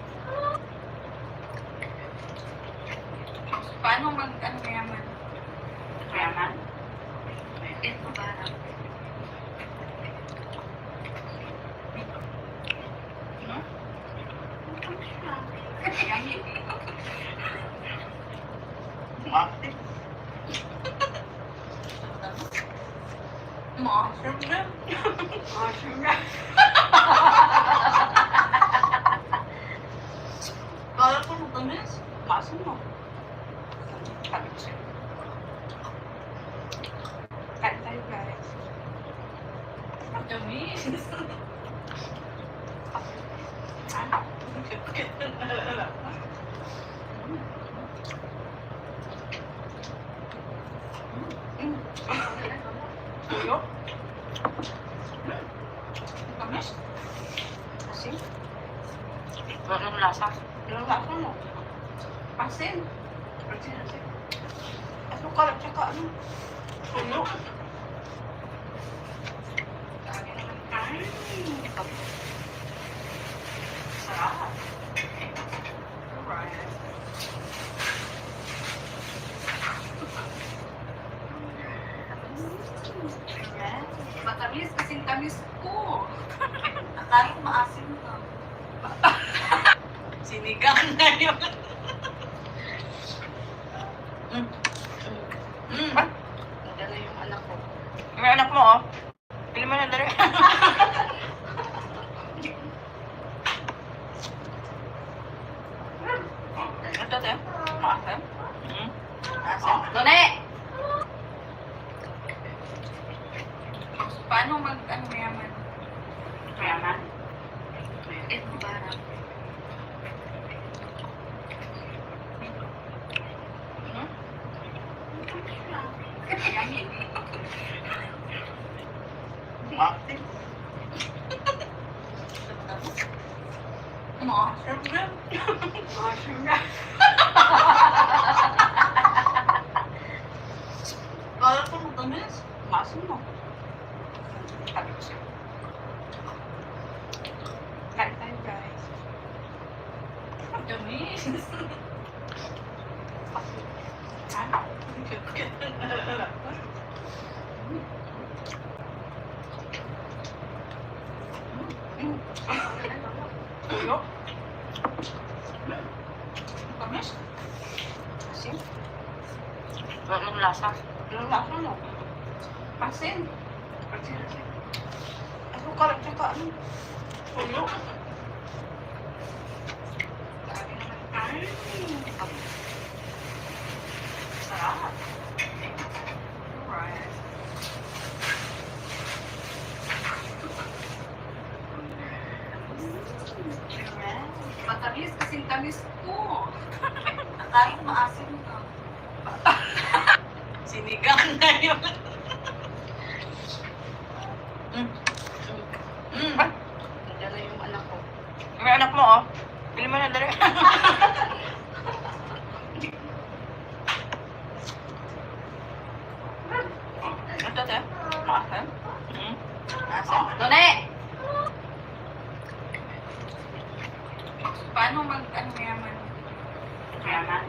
Paano Yummy. Maasim. Maasim na. Mushroom na. Kala ko matamis. Maasim mo. Sabi ko sa'yo. Kain tayo, guys. Ang tamis. Ano? Tuyo. Tamis. Asin? Anong lasa? Yung lasa mo. Asin. Asin, asin. Asukal at saka ano. Tuyo. Lagi naman. Ay. Sarap. Alright. Ayan. Matamis kasing tamis ko. Akala ko maasim ka. Sinigang na yun. Nadala yung anak ko. Yung anak mo, oh. Pili mo na dali. Ito, te. Maasim. Asim. None! Paano mag-ano yaman? Mayaman. Ito parang. Yummy. Maasim. Maasim na. Mushroom na. Kala ko matamis. Maasim mo. Sabi ko sa'yo. Kain tayo, guys. Ang tamis. Ano? Tuyo. Tamis. Asin? Anong lasa? Yung lasa mo. Asin. Asin, asin. Asukal at saka ano. Tuyo. Lagi naman. Ay. Sarap. Alright. Ayan. Matamis kasing tamis ko. Akala ko maasim ka. Sinigang na yun. Nadala yung anak ko. Yung anak mo, oh. Pili mo na dali. Ito, te. Maasim. Asim. None! Paano mag-ano yaman? Mayaman.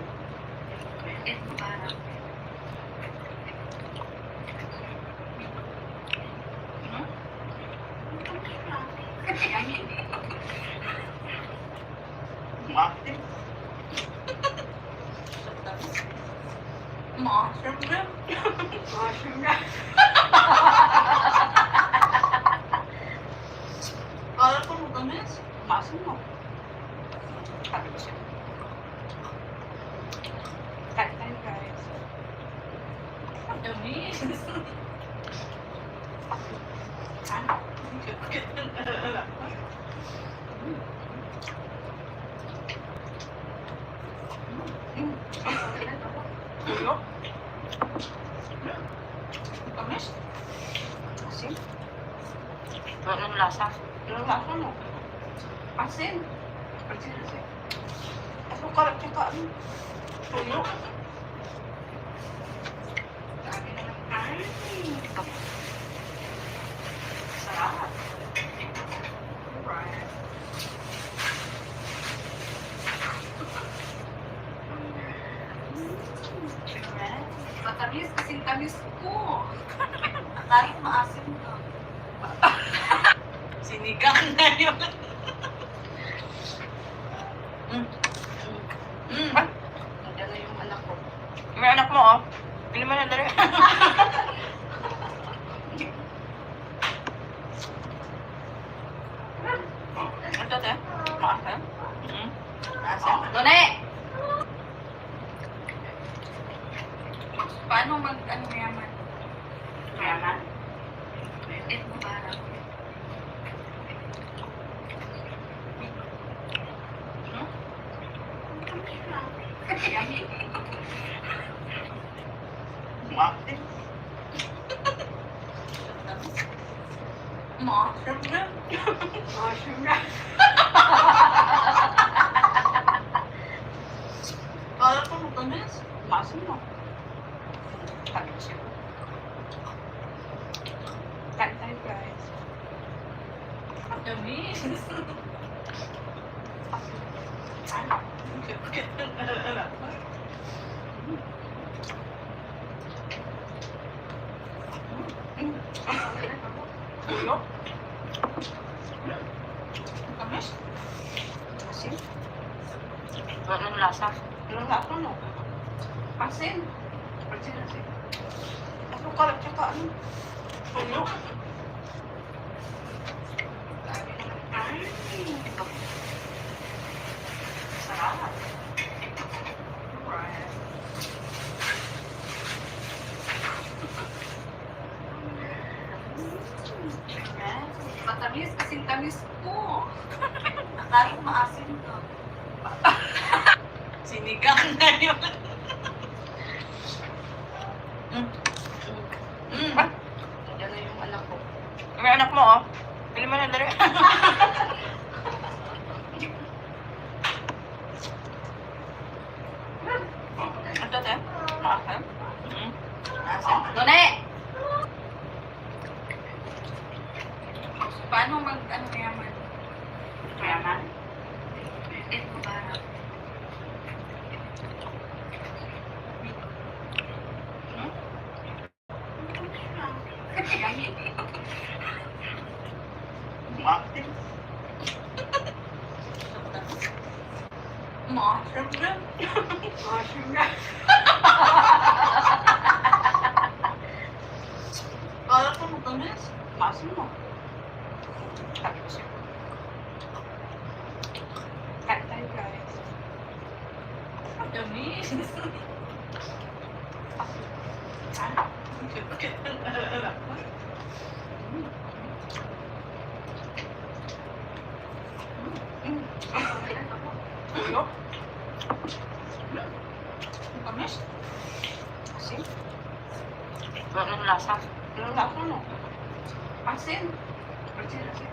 Ito parang. Yummy. Maasim. Maasim na. Mushroom na. Kala ko matamis. Maasim mo. Sabi ko sa'yo. Kain tayo, guys. Ang tamis. Ano? Tuyo. Tamis. Asin? Anong lasa? Yung lasa mo. Asin. Asin, asin. Asukal at saka ano. Tuyo. Lagi naman. Ay. Sarap. Alright. Ayan. Matamis kasing tamis ko. Akala ko maasim ka. Sinigang na yun. Ay, Nadala yung anak ko. may anak mo, oh. Hindi mo na dali. Ito, te. Maasim. Asim. Done! Paano ano mayaman? Mayaman. Eat mo para. Yummy. Maasim. Maasim na. Maasim na. Kala ko matamis. Maasim mo. Tamis siya. Kain tayo, guys. Ang tamis. Ulo. Tamis. Asim. Anong lasa? Anong lasa mo? Asin. Asin, asin. Asukal at saka ano? Tuyo. Ay. Sarap. Right. Yes. Matamis kasing tamis ko. Akala ko maasim to. Sinigang na yun. Ay, Nadala yung anak ko. may anak mo, oh. Hindi mo na dali. Ito, te. Maasim. Asim. Done! Paano ano mayaman? Mayaman. Eat mo para. Yummy. Maasim. Maasim na. Maasim na. Kala ko matamis. Maasim mo. Tamis siya. Kain tayo, guys. Ang tamis. Ulo. Tamis. Asim. Anong lasa? Anong lasa mo? Asin. Asin, asin.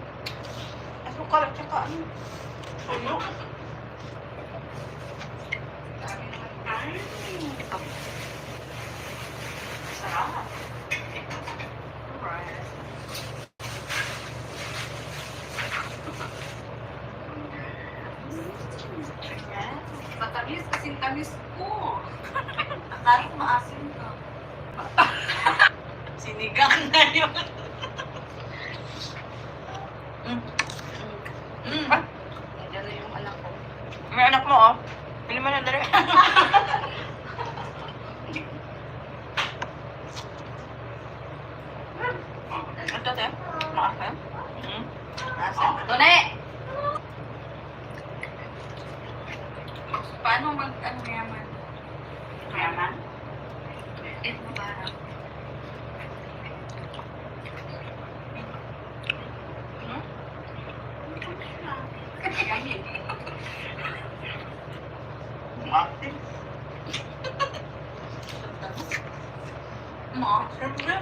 Asukal at saka ano? Tuyo. Ay. Sarap. Right. Yes. Matamis kasing tamis ko. Akala ko maasim to. Sinigang na yun. Ay, Nadala yung anak ko. may anak mo, oh. Hindi mo na dali. Ito, te. Maasim. Asim. Done! Paano ano mayaman? Mayaman. Eat mo para. Yummy. Maasim. Maasim na.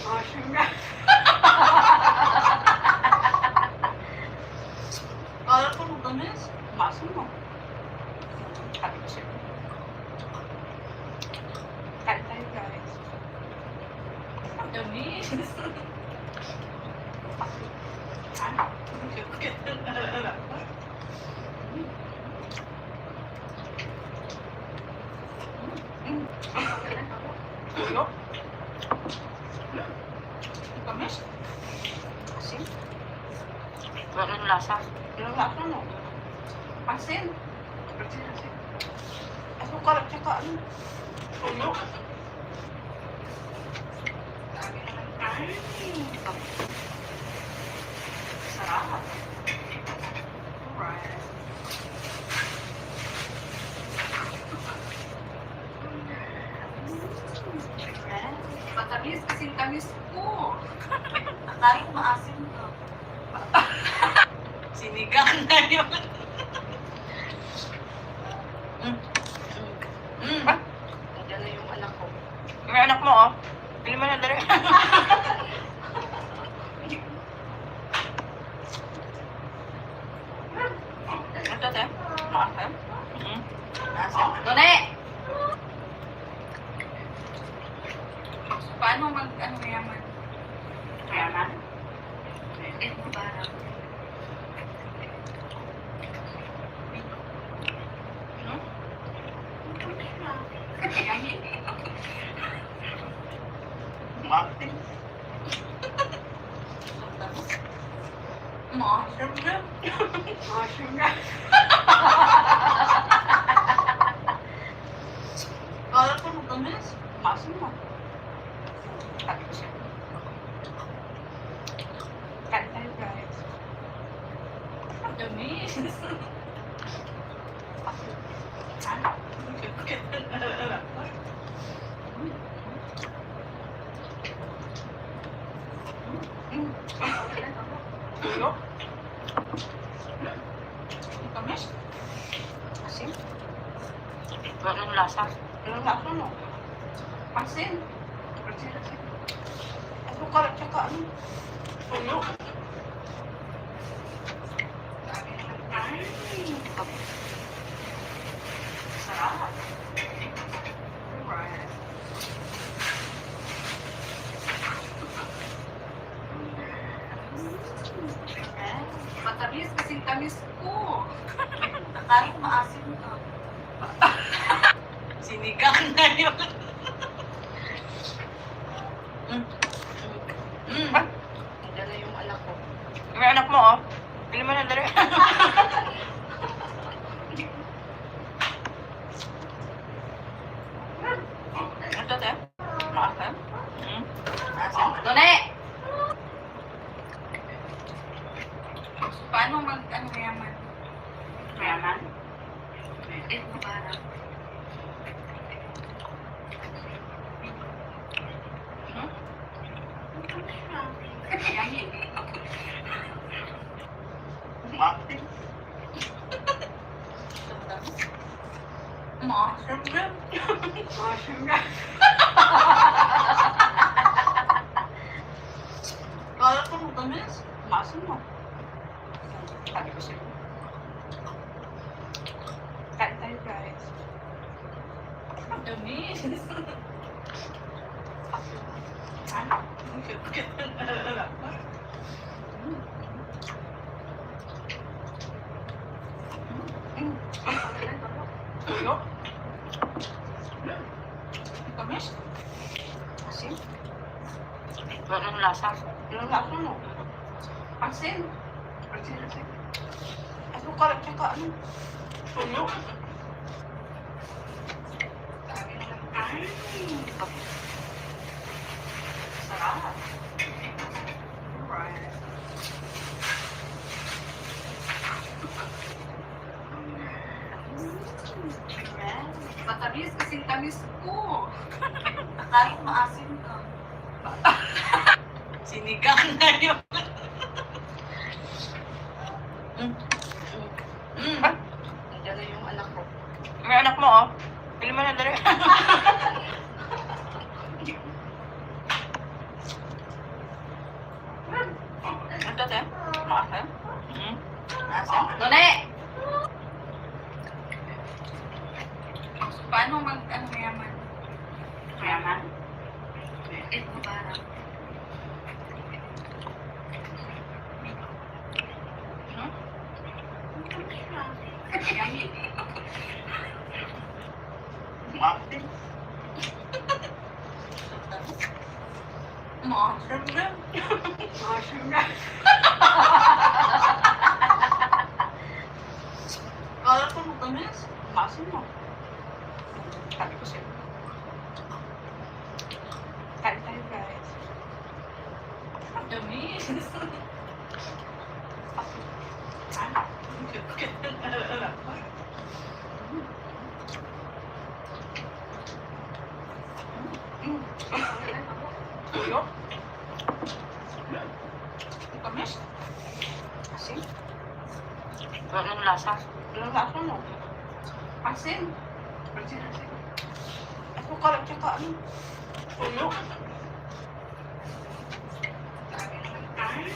Maasim na. Kala ko matamis. Maasim mo. Tamis siya. Kain tayo, guys. Ang tamis. Ulo. Tamis. Asim. Anong lasa? Anong lasa mo? Asin. Asukal at saka ano. Tuyo. Sarap. Alright. Matamis kasing tamis ko. Kahit maasim ka. Sinigang na yun. Ah, Nandiyan na yung anak ko. may anak mo oh. Pili mo na dali. Ito te. Maasim. Asim. Done! Paano ano mayaman? Mayaman. Eh, parang. Maasim. Maasim na. Maasim na. Kala ko matamis. Maasim mo. Sabi ko siya. Kain tayo guys. Tamis. Ano? Tuyo. Tamis. Asim. Anong lasa? Anong lasa mo? Asin. Asukal at saka ano. Tuyo. Sarap. Alright. Matamis kasing tamis ko. Kahit maasim ka. Sinigang na yun. Ah, Nandiyan na yung anak ko. may anak mo oh. Pili mo na dali. Ito te. Maasim. Asim. Done! Paano ano mayaman? Mayaman. Eh, parang. Maasim. Maasim na. Maasim na. Kala ko matamis. Maasim mo. Sabi ko siya. Kain tayo guys. Tamis. Ano? Tuyo. Tamis. Asim. Anong lasa? Anong lasa mo? Asin. Asukal at saka ano. Tuyo. Sarap. Alright. Matamis kasing tamis ko. Kahit maasim ka. Sinigang na yun. Ah, Nandiyan na yung anak ko. may anak mo oh. Pili mo na dali. Ito te. Maasim. Asim. Done! Paano ano mayaman? Mayaman. Eh, parang. Maasim. Maasim na. Maasim na. Kala ko matamis. Maasim mo. Sabi ko sa'yo. Kain tayo, guys. Ang tamis. Tuyo. Ang tamis. Asin. Anong lasa? Anong lasa mo? Asin. Asin, asin. Asukal at saka ano? Tuyo. Ay.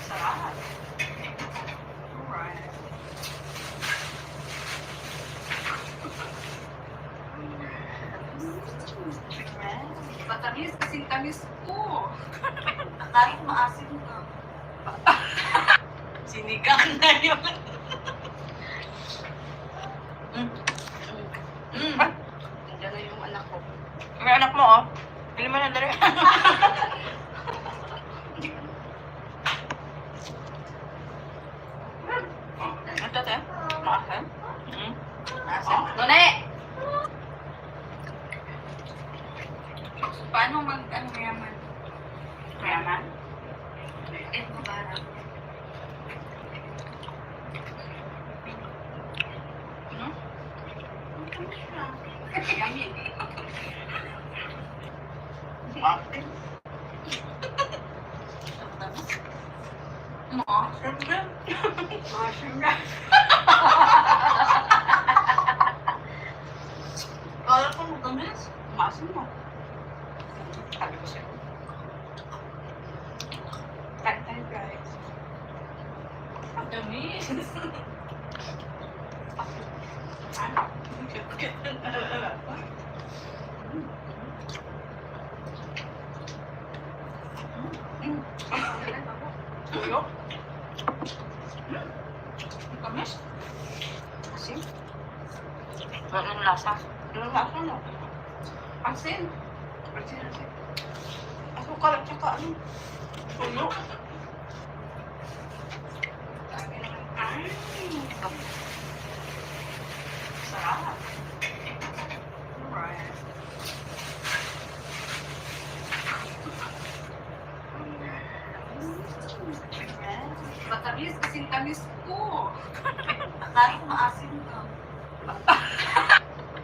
Sarap. Alright. Matamis kasing tamis ko. Kahit maasim ka. Sinigang na yun. Nandiyan na yung anak ko. May anak mo, oh. Pili mo na dali. Ito, te. Maasim. Maasim. Nune! Paano ano mayaman? Mayaman? Eh, mabarang. Yummy. Maasim. Maasim ka. Maasim na. Kala ko matamis. Maasim mo. Sabi ko sa'yo. Kain tayo, guys. Ang tamis. Tuyo. Ang tamis. Asin. Anong lasa? Anong lasa mo? Asin. Asin, asin. Asukal at saka ano? Tuyo. Ay. Sarap. Alright. Matamis kasing tamis ko. Kahit maasim ka.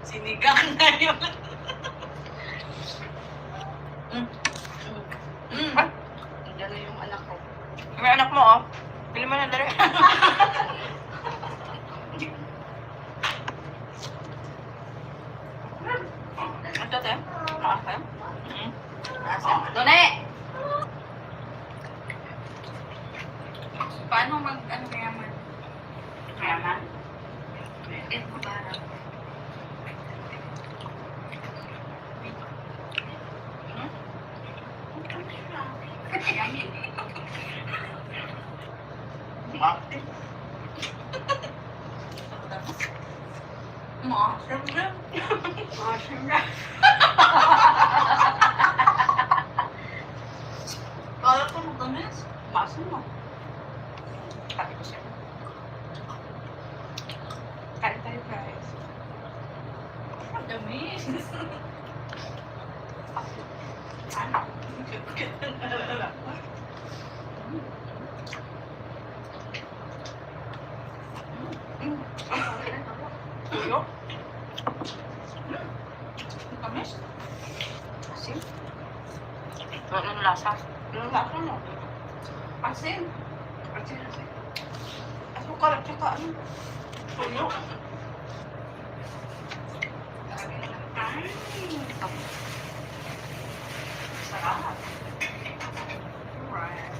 Sinigang na yun. Nandiyan na yung anak ko. May anak mo, oh. Pili mo na dali. Ito, te. Maasim. Asin. Nune! Paano ano mayaman? Mayaman? Eh, mabarang. Yummy. Maasim. Maasim ka. Maasim na. Kala ko matamis. Maasim mo. Sabi ko sa'yo. Kain tayo, guys. Ang tamis. Tuyo. Ang tamis. Asin. Anong lasa? Anong lasa mo? Asin. Asin, asin. Asukal at saka ano? Tuyo. Ay. Sarap. Alright.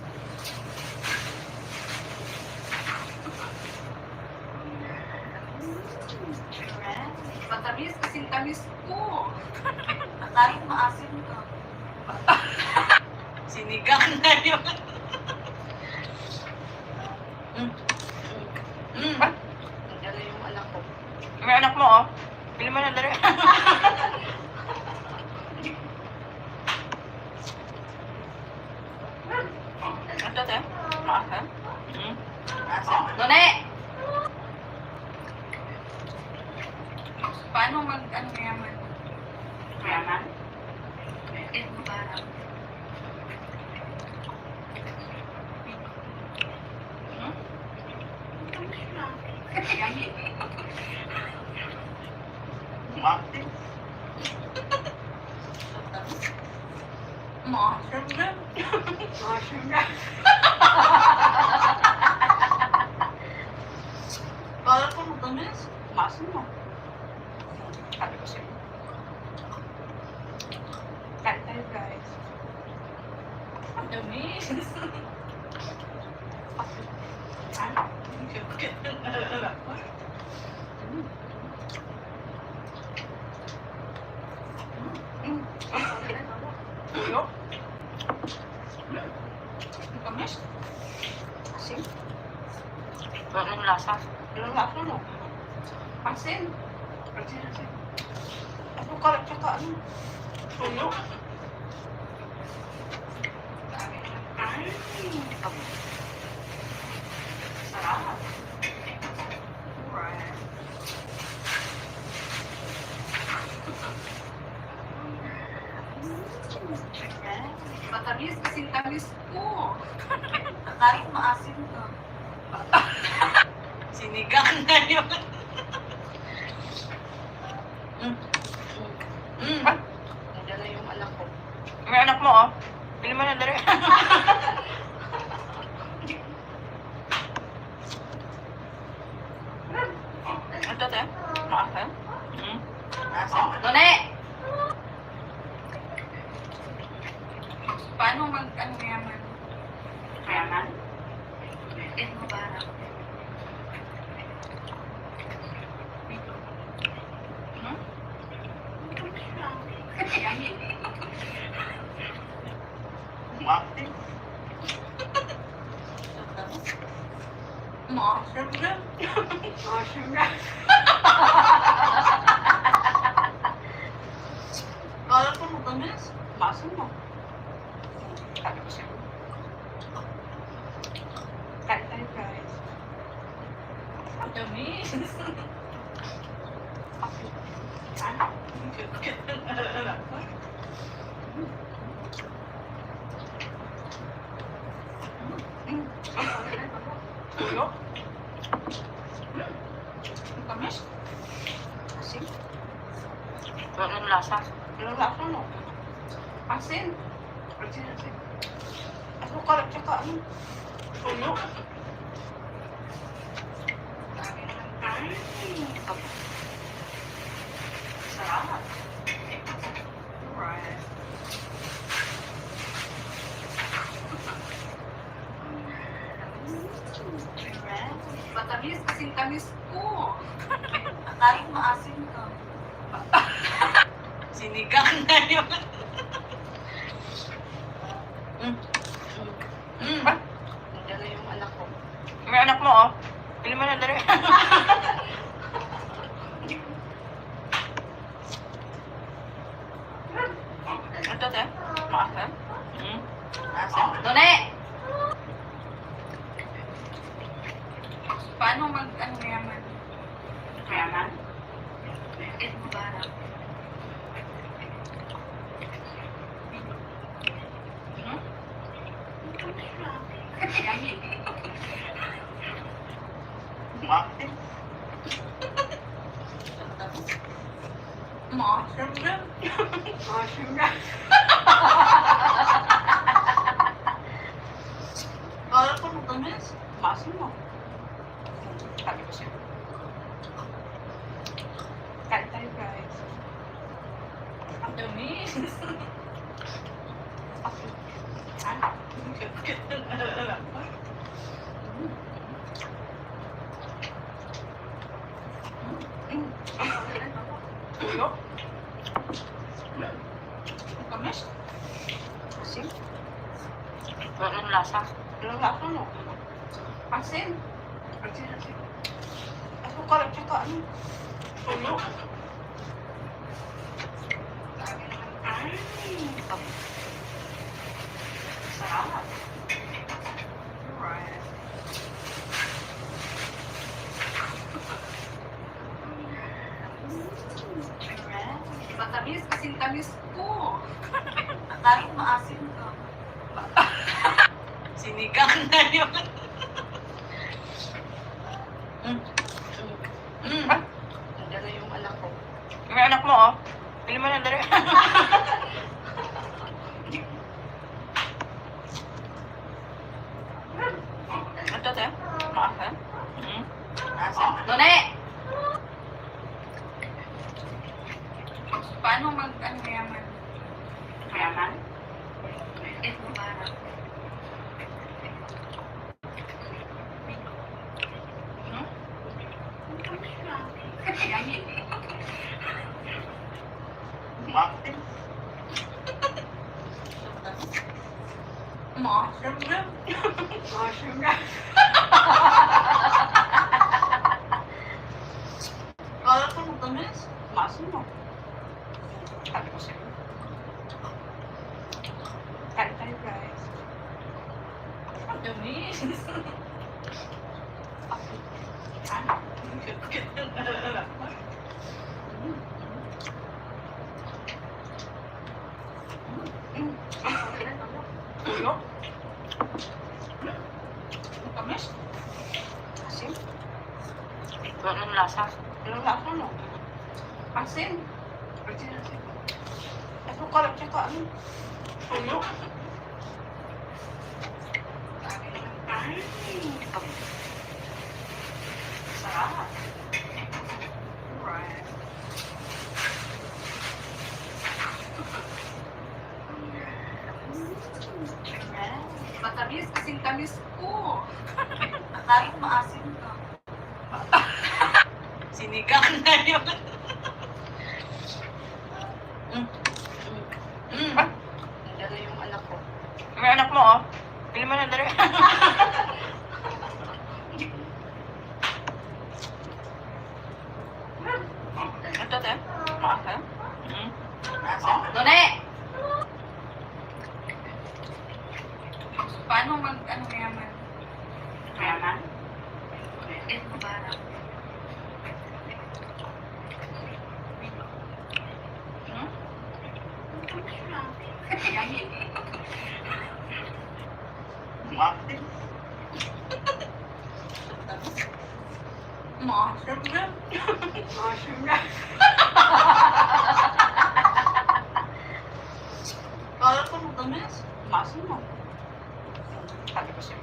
Matamis kasing tamis ko. Kahit maasim ka. Sinigang na yun. Nandiyan na yung anak ko. May anak mo, oh. Pili mo na dali. Ito, te. Maasim. Asin. Nune! Paano ano yaman? Mayaman? Eh, parang. Hmm? Yummy. Mati. Mushroom na. Mushroom na. Kala ko matamis. Masin mo. Sabi ko sa'yo. Kain tayo, guys. Ang dami. Ano? Tuyo? Ang tamis. Asin. Anong lasa? Anong lasa mo? Asin. Asin. Asukal at saka ano? Tuyo? Ay. Sarap. Alright. Matamis kasing tamis ko. Kahit maasim to. Sinigang na yun. Nandiyan na yung anak ko. May anak mo, oh. Pili mo na dali. Ito, te. Maasin. Maasin. Done! Paano ano yaman? Mayaman? Eh, parang. Hmm? Yummy. Mati. Mushroom na. Mushroom na. Kala ko matamis. Masin mo. Sabi ko sa'yo. Kain tayo, guys. Ang dami. Ano? Tuyo? Ang tamis. Asin. Anong lasa? Anong lasa mo? Asin. Asin. Asukal at saka ano? Tuyo? Ay. Sarap. Alright. Matamis kasing tamis ko. Kahit maasim to. Sinigang na yun. Nandiyan na yung anak ko. May anak mo, oh. Pili mo na dali. Ito, te. Maasin. Maasin. Done! Paano ano yaman? Mayaman? Eh, parang. Hmm? Yummy. Mati. Mushroom na. Mushroom na. Kala ko matamis. Masin mo. Sabi ko sa'yo. Kain tayo, guys. Ang dami. Ano? Tuyo? Ang tamis. Asin. Anong lasa? Anong lasa mo? Asin. Asin. Asukal at saka ano? Tuyo? Ay. Sarap. Alright. Matamis, kasing tamis ko. Kahit maasim ka. Sinigang na yun. Ay, Nandiyan na yung anak ko. yung anak mo, oh. Pili mo na dali. Ito, te. Maasin. Asan? None! Paano ano yaman? Mayaman? Ito para. Bakit? Maasim na. Masim na. Kala ko matamis. Masim mo. Sabi ko sa'yo. Kain tayo, guys. Ang tamis. Ano? Tuyo. Ang tamis? Asim? Ito ang lasa. Anong lasa mo? Asin. Asin, asin. Ito ka lang, tsaka ano? Tuyo. Ay, sarap. Alright. Matamis, kasing tamis ko. Kahit maasim ka. Sinigang na yun. Ay, Nandiyan na yung anak ko. yung anak mo, oh. Pili mo na dali. Ito, te. Maasin. Asan? None! Paano ano yaman? Mayaman? Ito para. Bakit? Maasim na. Masim na. Kala ko matamis. Masim mo. Sabi ko sa'yo.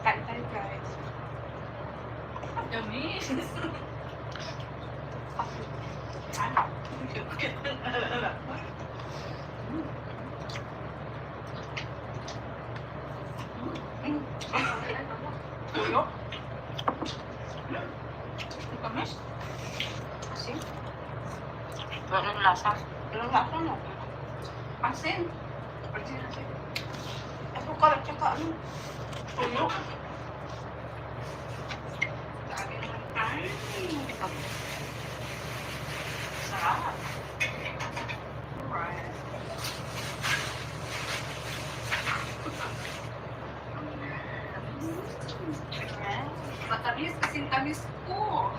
Kain tayo, guys. Ang tamis. Ano? Tuyo. Ang tamis? Asim? Ito ang lasa. Anong lasa mo? Asin. Asin, asin. Ito ka lang, tsaka ano? Tuyo. Ay, sarap. Alright. Matamis, kasing tamis ko.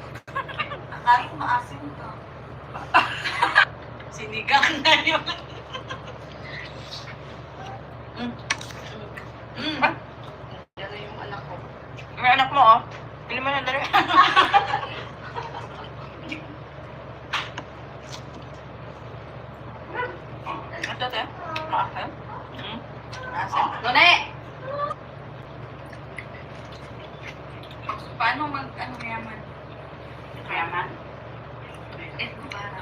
Kahit maasim ka. Sinigang na yun. Ay, Nandiyan na yung anak ko. yung anak mo, oh. Pili mo na dali. Ito, te. Maasin. Asan? None! Paano ano yaman? Mayaman? Ito para.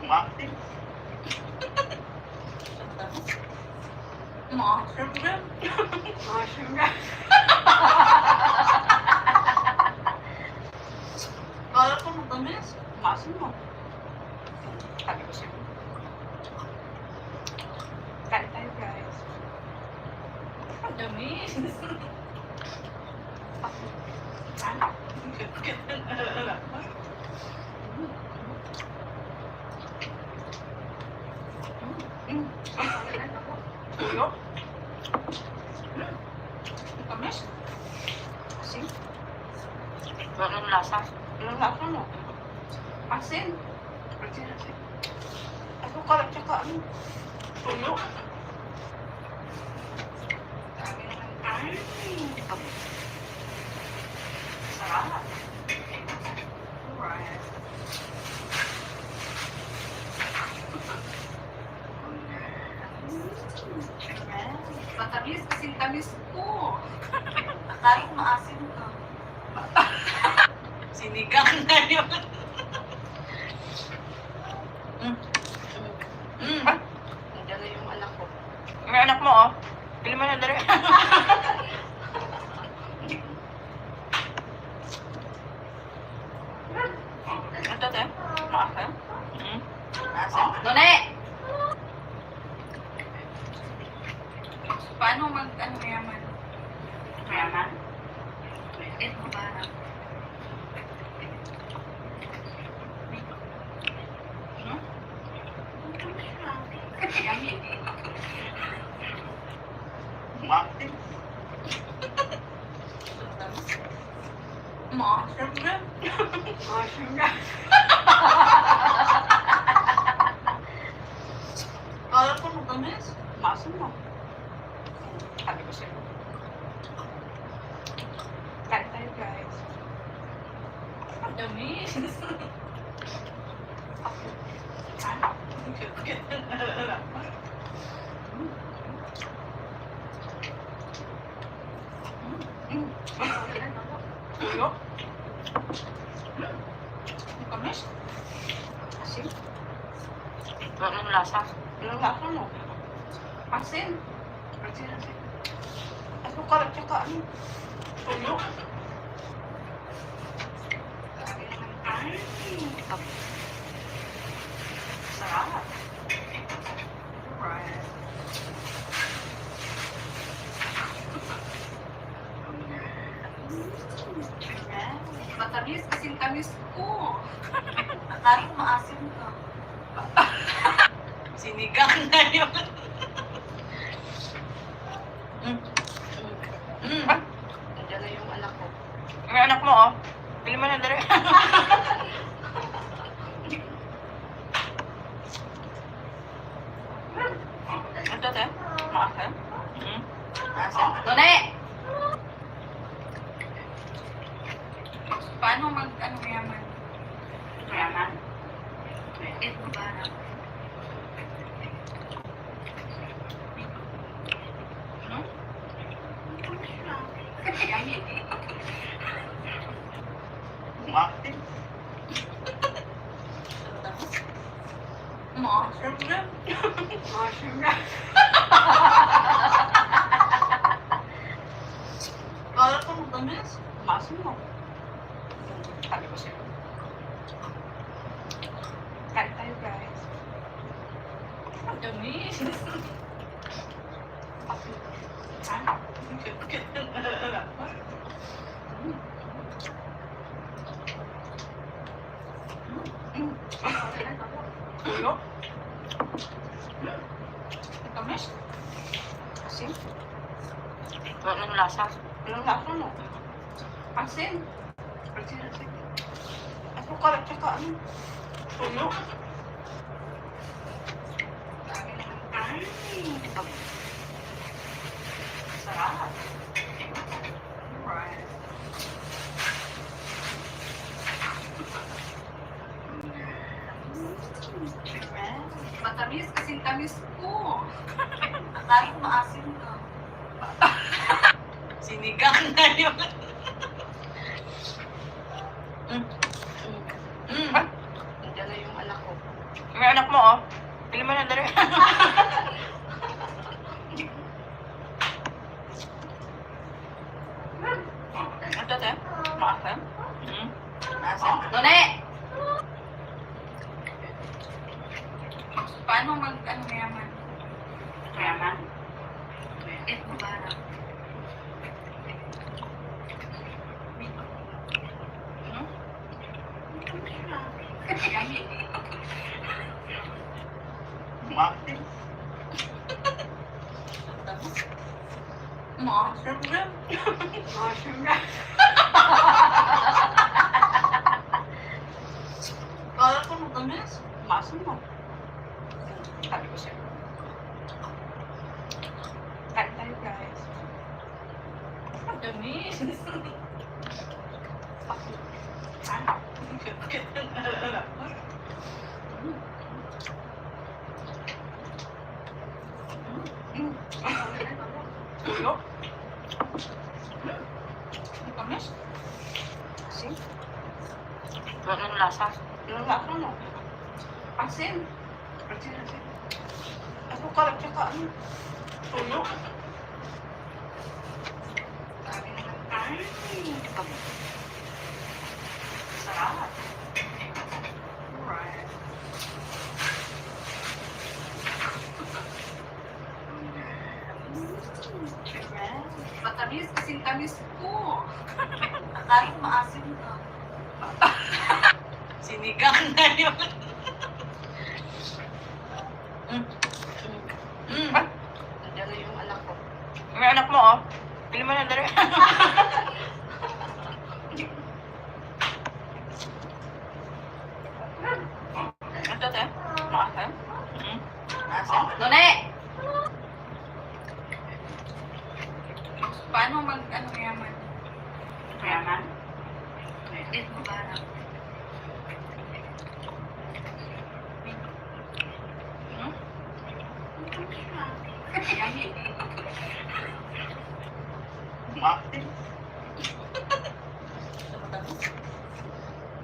Bakit? Maasim na. Masim na. Kala ko matamis. Masim mo. Sabi ko sa'yo. Kain tayo, guys. Ang tamis. Ano? Tuyo. Tamis. Asin. Walang lasa. Anong lasa mo? Asin. Asin, asin. Asukal at saka ano? Tuyo. Sarap. Alright. Matamis kasing tamis ko. Akala ko maasim ka. Sinigang na yun. Nandiyan na yung anak ko. May anak mo, oh. Pili mo na dali. Ito, te. Maasim. Asim. None! Paano ano mayaman? Mayaman. Ito ba? Yummy. Maasim. Maasim na. Maasim na. Kala ko matamis. Maasim mo. Sabi ko sa'yo. Kain tayo, guys. Ang damis. Tuyo. Tamis. Asin. Walang lasa. Anong lasa mo? Asin. Asin, asin. Asukal at saka ano? Tuyo. Sarap. Alright. Matamis kasing tamis ko. Akala ko maasim ka. Sinigang na yun. Nandiyan na yung anak ko. May anak mo, oh. Pili mo na dali. Ito, te. Maasim. Asim. None! Paano ano mayaman? Mayaman. Ito ba? Yummy. Maasim. Maasim na. Maasim na. Kala ko matamis. Maasim mo. Sabi ko sa'yo. Kain tayo, guys. Ang damis. Tuyo. Tamis. Asin. Walang lasa. Anong lasa mo? Asin. Asin, asin. Asukal at saka ano? Tuyo. Sarap. Alright. Matamis kasing tamis ko. Akala ko maasim ka. Sinigang na yun. Nandiyan na yung anak ko. May anak mo, oh. Pili mo na dali. Ito, te. Maasim. Asim. None! Paano ano mayaman? Mayaman. Ito ba? Yummy. Maasim. Maasim din. Maasim na. Kala ko matamis. Maasim mo. Sabi ko sa'yo. Kain tayo, guys. Matamis. Tuyo. Matamis. Asin. Anong lasa? Yung lasa mo. Asin. Asin. Asukal at saka ano. Tuyo. Sarap. Alright. Matamis kasing tamis ko. Kahit maasim ka. Sinigang na yun. Ah, Nandiyan na yung anak ko. may anak mo, oh. Pili mo na dali. Ito, te. Maasim. Maasim. None! Paano mag-ano yaman? Mayaman. Edit mo ba na? Yummy. Maasim.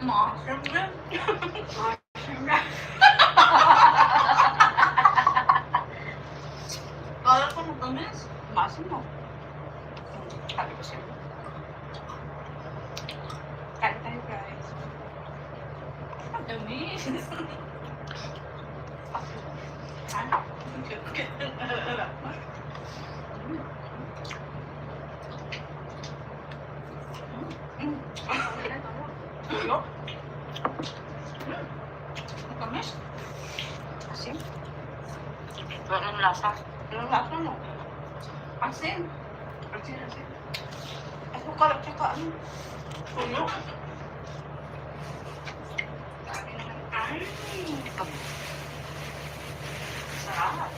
Maasim din. Maasim na. Kala ko matamis. Maasim mo. Sabi ko sa'yo. Kain tayo, guys. Matamis. Tuyo. Matamis. Asin. Anong lasa? Yung lasa mo. Asin. Asin. Asukal at saka ano. Tuyo. Sarap.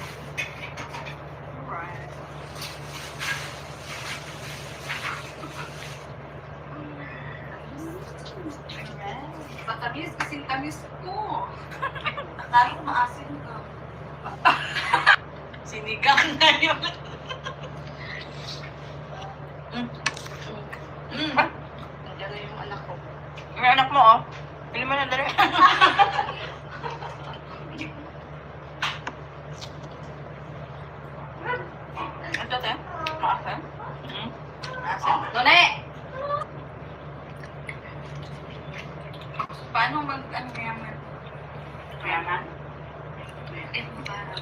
Alright. Matamis kasing tamis ko. Kahit maasim ka. Sinigang na yun. Ah, Nandiyan na yung anak ko. may anak mo, oh. Pili mo na dali. Ito, te. Maasim. Maasim. None! Paano mag-ano yaman? Mayaman. Edit mo ba na?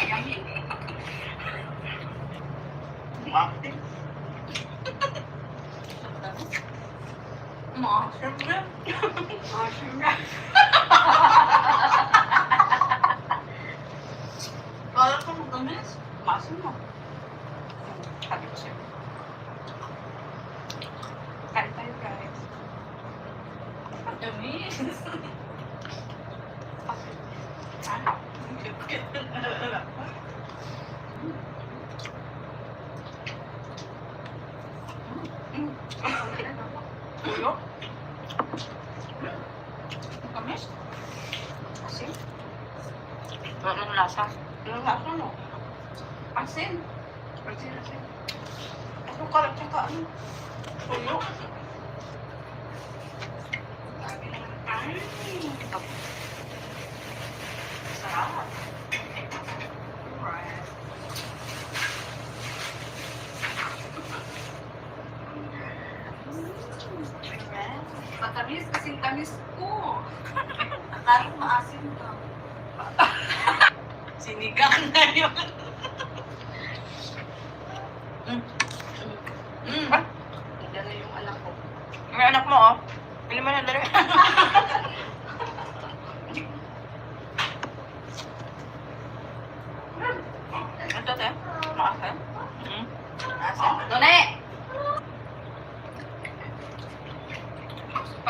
Yummy. Maasim. Maasim din. Maasim na. Kala ko matamis. Maasim mo. Sabi ko sa'yo. Kain tayo, guys. Matamis. Tuyo. Matamis. Asin. Anong lasa? Yung lasa mo. Asin. Asin. Asukal at saka ano. Tuyo. Sarap. Alright. Matamis kasing tamis ko. Kahit maasim ka. Sinigang na yun. Ah, Nandiyan na yung anak ko. may anak mo, oh. Pili mo na dali.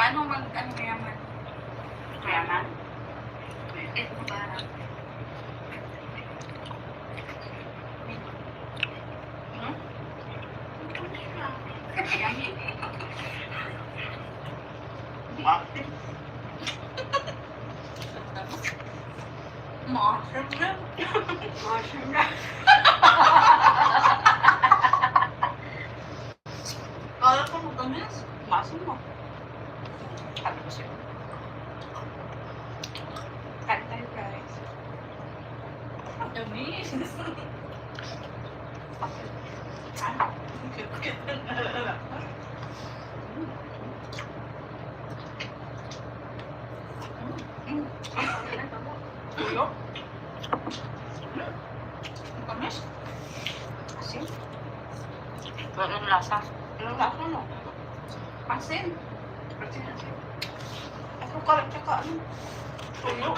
Paano ano mayaman? Mayaman? Ito parang. Hmm? Yummy. Maasim. Maasim na. Maasim na. Kala ko matamis. Maasim mo. Sabi ko siya. Kain tayo guys. Yummy. Tuyo. Tamis. Asin. Anong lasa? Anong lasa mo? Asin. Asin, asin. Asukal at saka ano? Tuyo.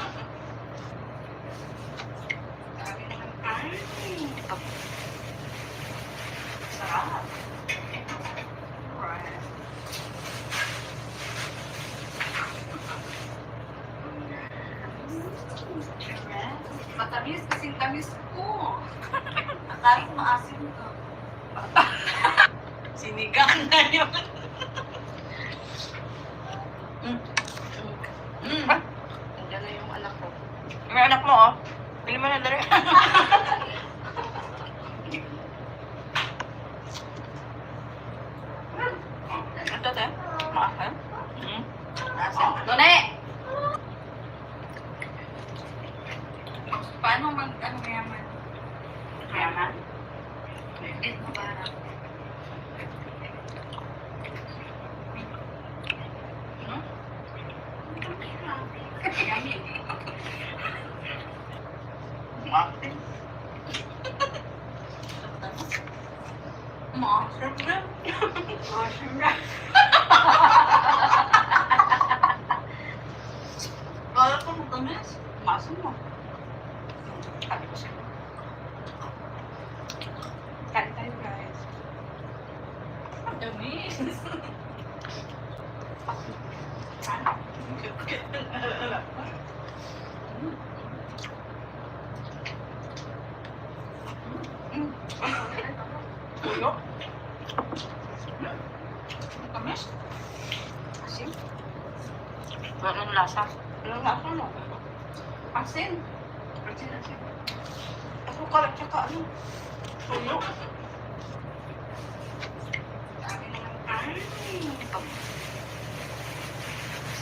Sarap. Alright. Matamis kasing tamis ko. Akala ko maasim ka. Sinigang na yun. Nandiyan na yung anak ko. May anak mo, oh. Pili mo na dali. Ito te. Maasim. Asim. Nune! Paano ano mayaman? Mayaman? Ito parang. Hmm? Yummy. Maasim. Maasim na. Maasim na. Kala ko matamis. Maasim mo. Sabi ko siya. Kain tayo guys. Yummy. Tuyo. Tamis. Asin. Anong lasa? Anong lasa mo? Asin. Asin, asin. Asukal at saka ano? Tuyo.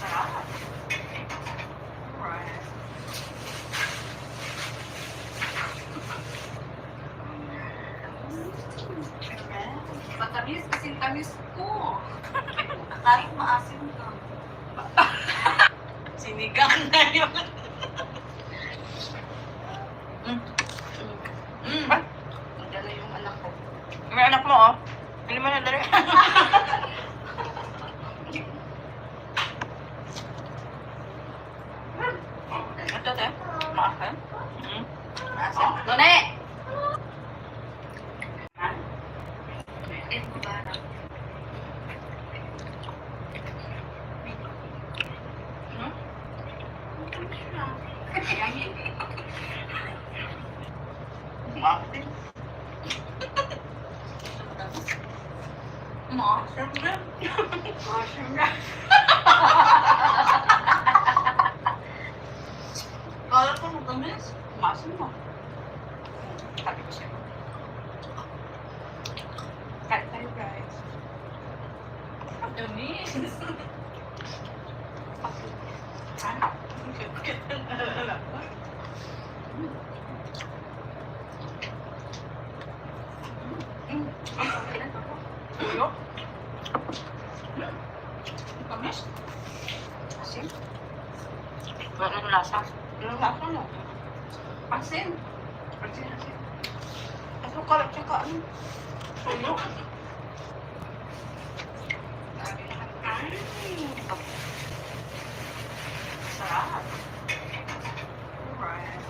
Sarap. Alright. Matamis kasing tamis ko. Akala ko maasim ka. Sinigang na yun. Nandiyan na yung anak ko. May anak mo, oh. Pili mo na dali. Ito te. Maasim. Asim. Nune! Man. Ito parang. Hmm? Yummy. Maasim. Maasim na. Maasim na. Kala ko matamis. Maasim mo. Sabi ko siya. Kain tayo guys. Yummy. Tuyo. Tamis. Asin. Anong lasa? Anong lasa mo? Asin. Asin, asin. Asukal at saka ano? Tuyo. Sarap. Alright.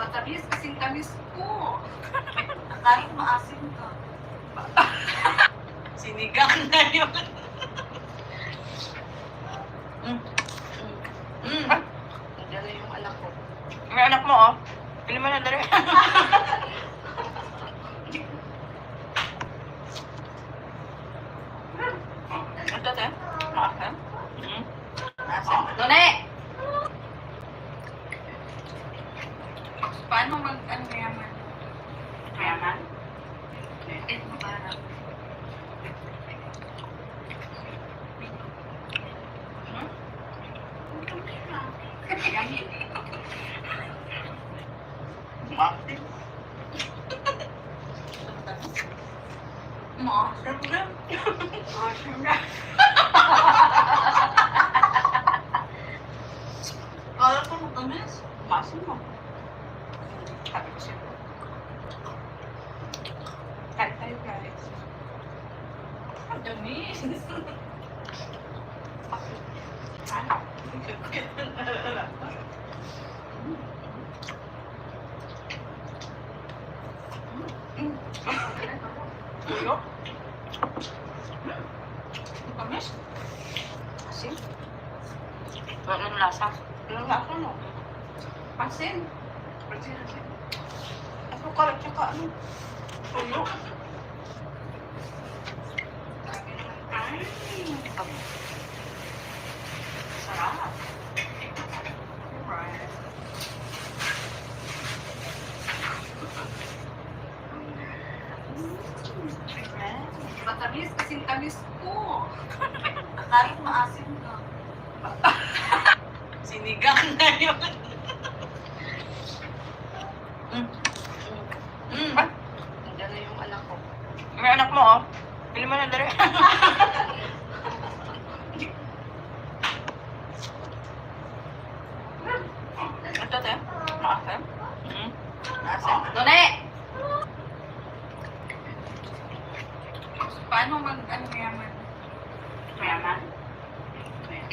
Matamis kasing tamis ko. Kahit maasim ka. Sinigang na yun. Nadala yung anak ko. Ang anak mo, oh. Pili mo na dali. Ito, te. Maasim. Maasim. Done! Paano ano mayaman? Mayaman. Ito parang. Yummy. Maasim. Maasim rin. Maasim na. Kala ko matamis. Maasim mo. Sabi ko siya. Kain tayo, guys. Ang damis. Ano? Tuyo? Tamis? Asin? Walang lasa. Walang lasa, no? Asin. Asin, asin. Asukal at saka ano? Tuyo? Ay! Sarap. Alright. Matamis kasing tamis ko. Kahit maasim ka. Sinigang na yun. Nadala yung anak ko. Ang anak mo, oh. Pili mo na dali. Ito, te. Maasim. Maasim. Done! Paano ano mayaman? Mayaman.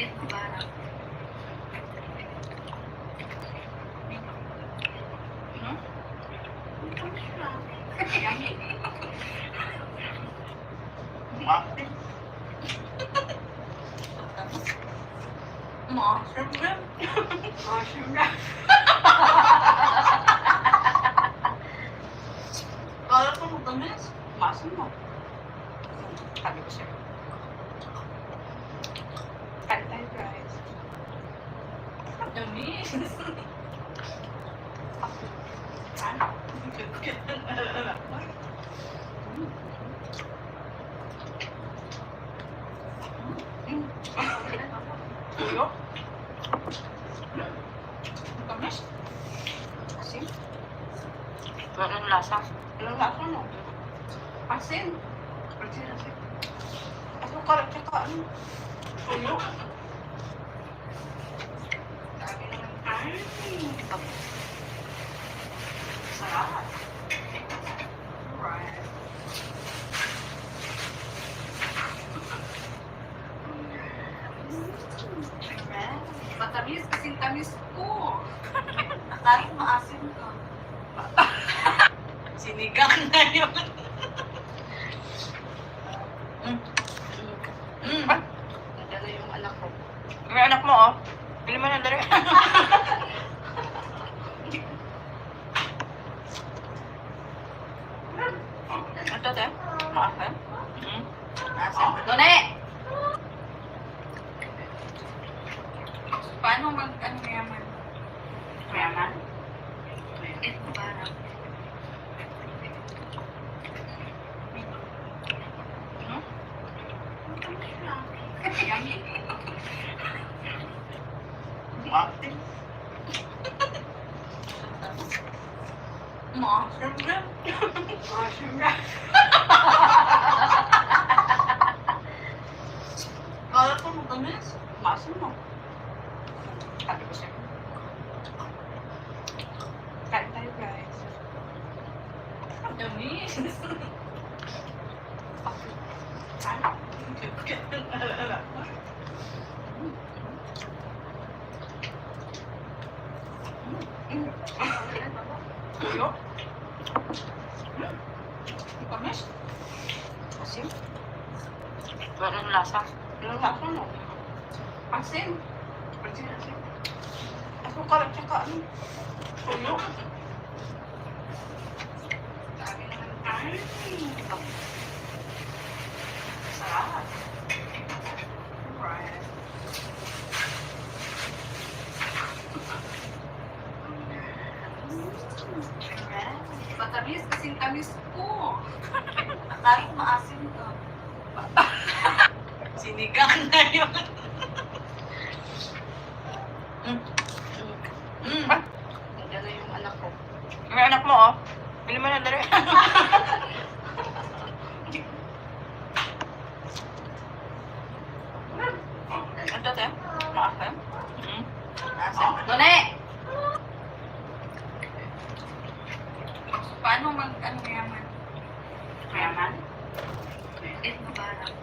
Ito parang. Yummy. Maasim. Maasim rin. Maasim na. Kala ko matamis. Maasim mo. Sabi ko siya. Kain tayo, guys. Ang damis. Ano? Tuyo? Tamis? Asin? Walang lasa. Walang lasa, no? Asin. Asin, asin. Asukal at saka ano? Tuyo? Ay! Sarap. Alright. Matamis kasing tamis ko. Kahit maasim ka. Sinigang na yun. Nadala yung anak ko. Ang anak mo, oh. Pili mo na dali. Ito, te. Maasim. Maasim. Done! Paano ano mayaman? Mayaman. Ito parang. Yummy. Maasim. Maasim rin. Maasim na. Kala ko matamis. Maasim mo. Sabi ko siya. Kain tayo, guys. Ang damis. Ano? Tuyo. Tamis. Asim. Walang lasa. Anong lasa mo? Asin. Asin. Asukal at saka ano? Tuyo. Sabi naman, ay, sarap. Right. Matamis kasing tamis ko. Akala ko maasim to. Sinigang na yun. Nandiyan na yung anak ko. May anak mo, oh. Pili mo na dali. Ano to, te? Maasim? Asim? Done! Paano ano mayaman? Mayaman. Eh, mabarang.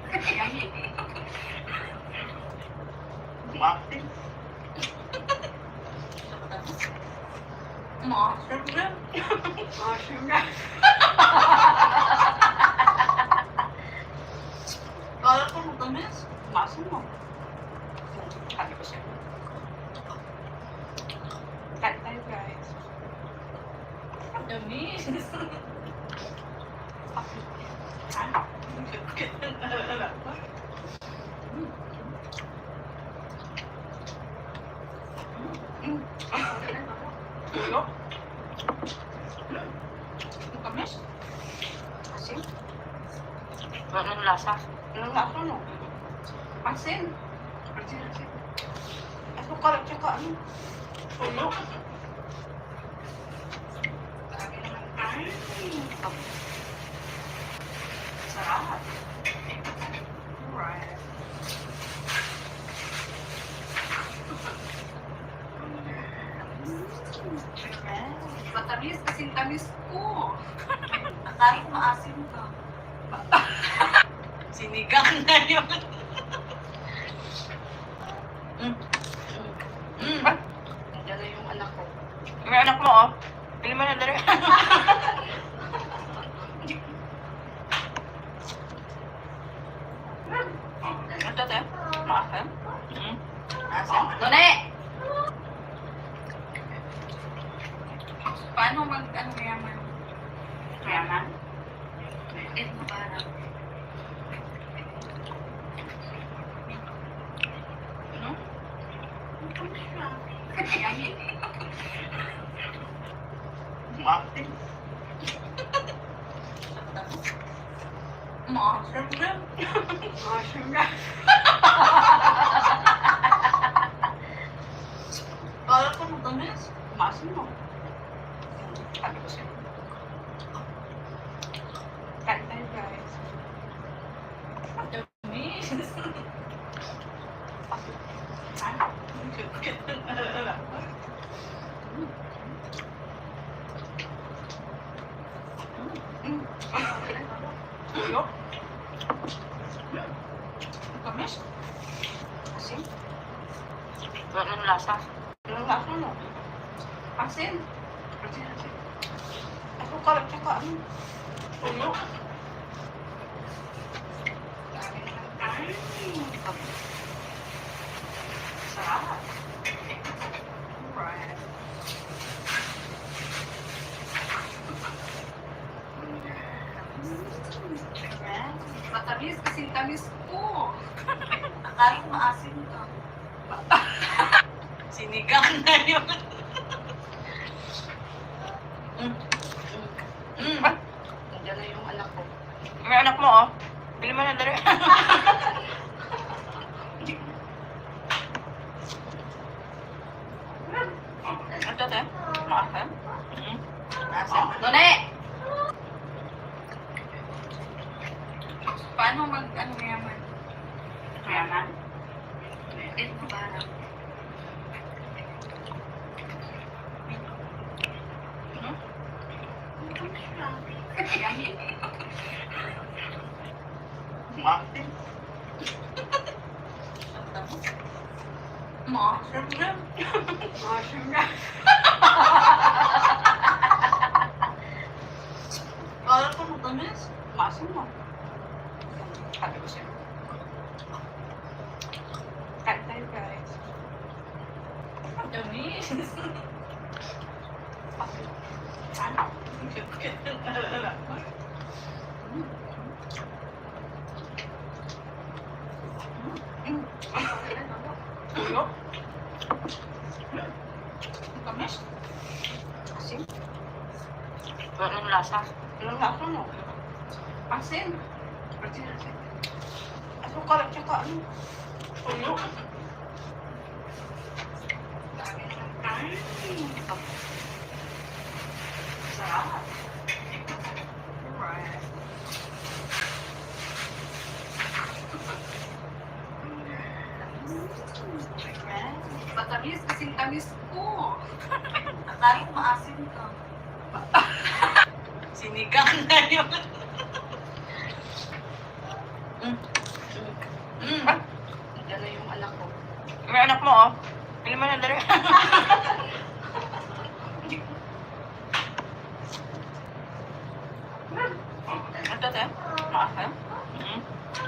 Yummy. Maasim. Maasim na. Asin na. Kala ko matamis. Maasin mo. Sabi ko siya. Kain tayo, guys. Tamis. Tuyo. Tamis. Asim. Walang lasa. Anong lasa mo? Asin. Asin. Asukal at saka ano? Tuyo. Sabi naman, ay, sarap. Right. Matamis kasing tamis ko. Akala ko maasim to. Sinigang na yun. Nandiyan na yung anak ko. May anak mo, oh. Pili mo na dali. Ano to, te? Maasim? Asim? Done! Paano ano mayaman? Mayaman. Eh, mabarang. Yummy. Maasim. Maasim na. Asin na. Kala ko matamis. Maasin mo. Sabi ko siya. Kain tayo, guys. Tamis. Tuyo. Tamis. Asim. Walang lasa. Anong lasa mo? Asin. Asin. Asukal at saka ano? Tuyo. Sabi naman, ay, sarap. Right. Matamis kasing tamis ko. Akala ko maasim to. Sinigang na yun. Nandiyan na yung anak ko. May anak mo, oh. Pili mo na dali. Ano to, te? Maasim? Asim? Done! Paano ano mayaman? Mayaman. Eh, mabarang. Yummy. Maasim. Maasim rin. Maasim na. Kala ko matamis. Maasim mo. Sabi ko siya. Kain tayo guys. Tamis. Ano? Tuyo. Tamis. Asin. Anong lasa? Anong lasa mo? Asin. Asin. Asukal at saka ano? Tuyo. Sarap. Alright. Matamis kasing tamis ko. Akala ko maasim ka. Sinigang na yun. Yan na yung anak ko. May anak mo, oh. Pili mo na dali. Ito, te. Maasim.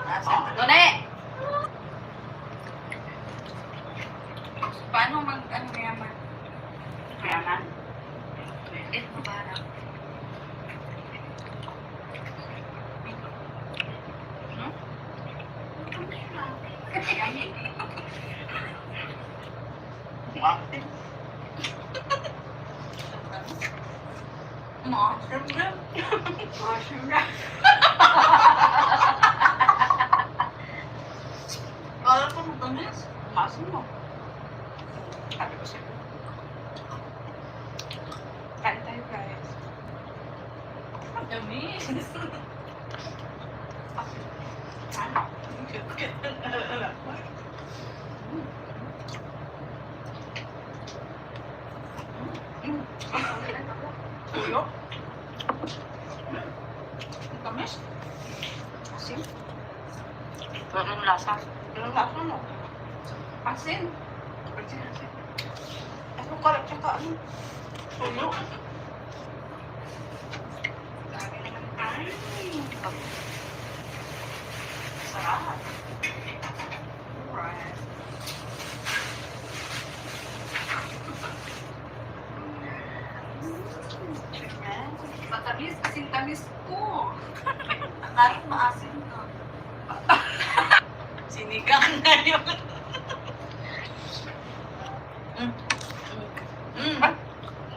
Maasim. Done! Paano ano mayaman? Mayaman. Ito parang. Maasim. Maasim rin. Maasim na. Kala ko matamis. Maasim mo. Sabi ko siya. Kain tayo guys. Tamis. Ano? Tuyo. Tamis. Asin. Anong lasa? Anong lasa mo? Asin. Asin. Asukal at saka ano? Tuyo. Sarap. Alright. Matamis kasing tamis ko. Akala ko maasim ka. Sinigang na yun.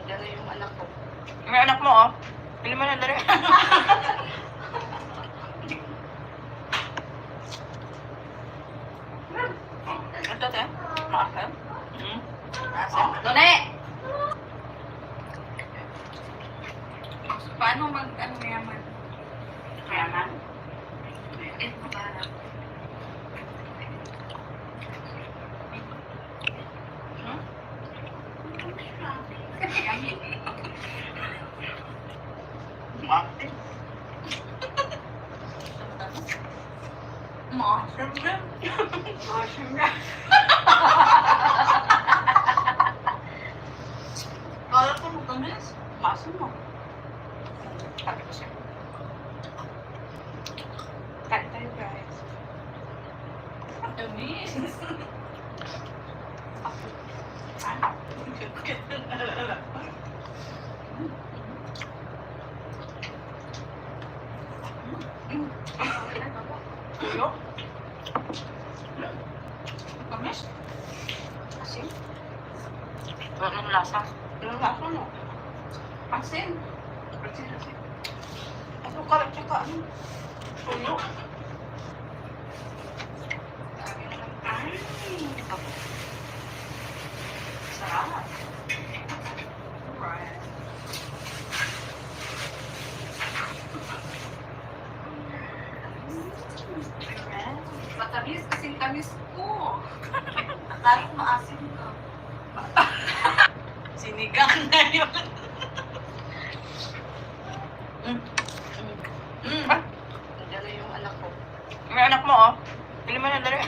Yan na yung anak ko. May anak mo, oh. Pili mo na dali. Ito, te. Maasim. Maasim. Done! Paano ano mayaman? Mayaman. Ito parang. Maasim. Maasim rin. Maasim na. Kala ko matamis. Maasim mo. Sabi ko siya. Kain tayo guys. Tamis. Ano? Tuyo. Tamis. Asin. Anong lasa? Anong lasa mo? Asin. Asin. Asukal at saka ano? Tuyo. Sarap. Alright. Matamis kasing tamis ko. Akala ko maasim ka. Sinigang na yun. Yan na yung anak ko. May anak mo, oh. Pili mo na dali.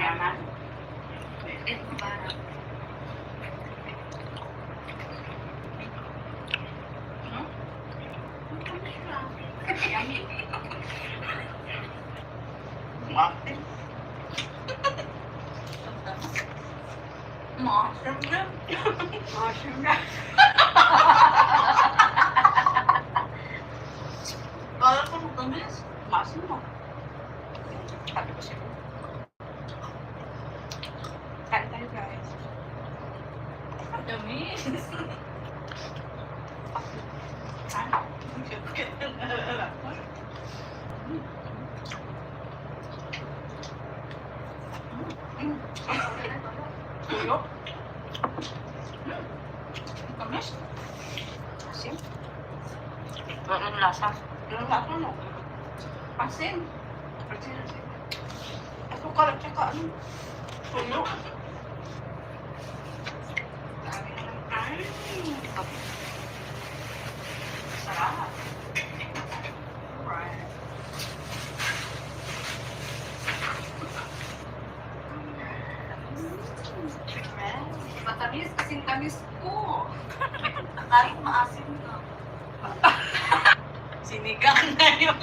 Mayaman. Ito parang. Yummy. Maasim. Maasim na. Maasim na. Kala ko matamis. Maasim mo. Sabi ko sa'yo. Kain tayo guys. Ang tamis. Ano? Tuyo. Tamis. Asim. Anong lasa? Anong lasa mo? Asin. Asin. Asukal at saka ano? Tuyo. Sarap. Alright. Matamis kasing tamis ko. Akala ko maasim ka. Sinigang na yun.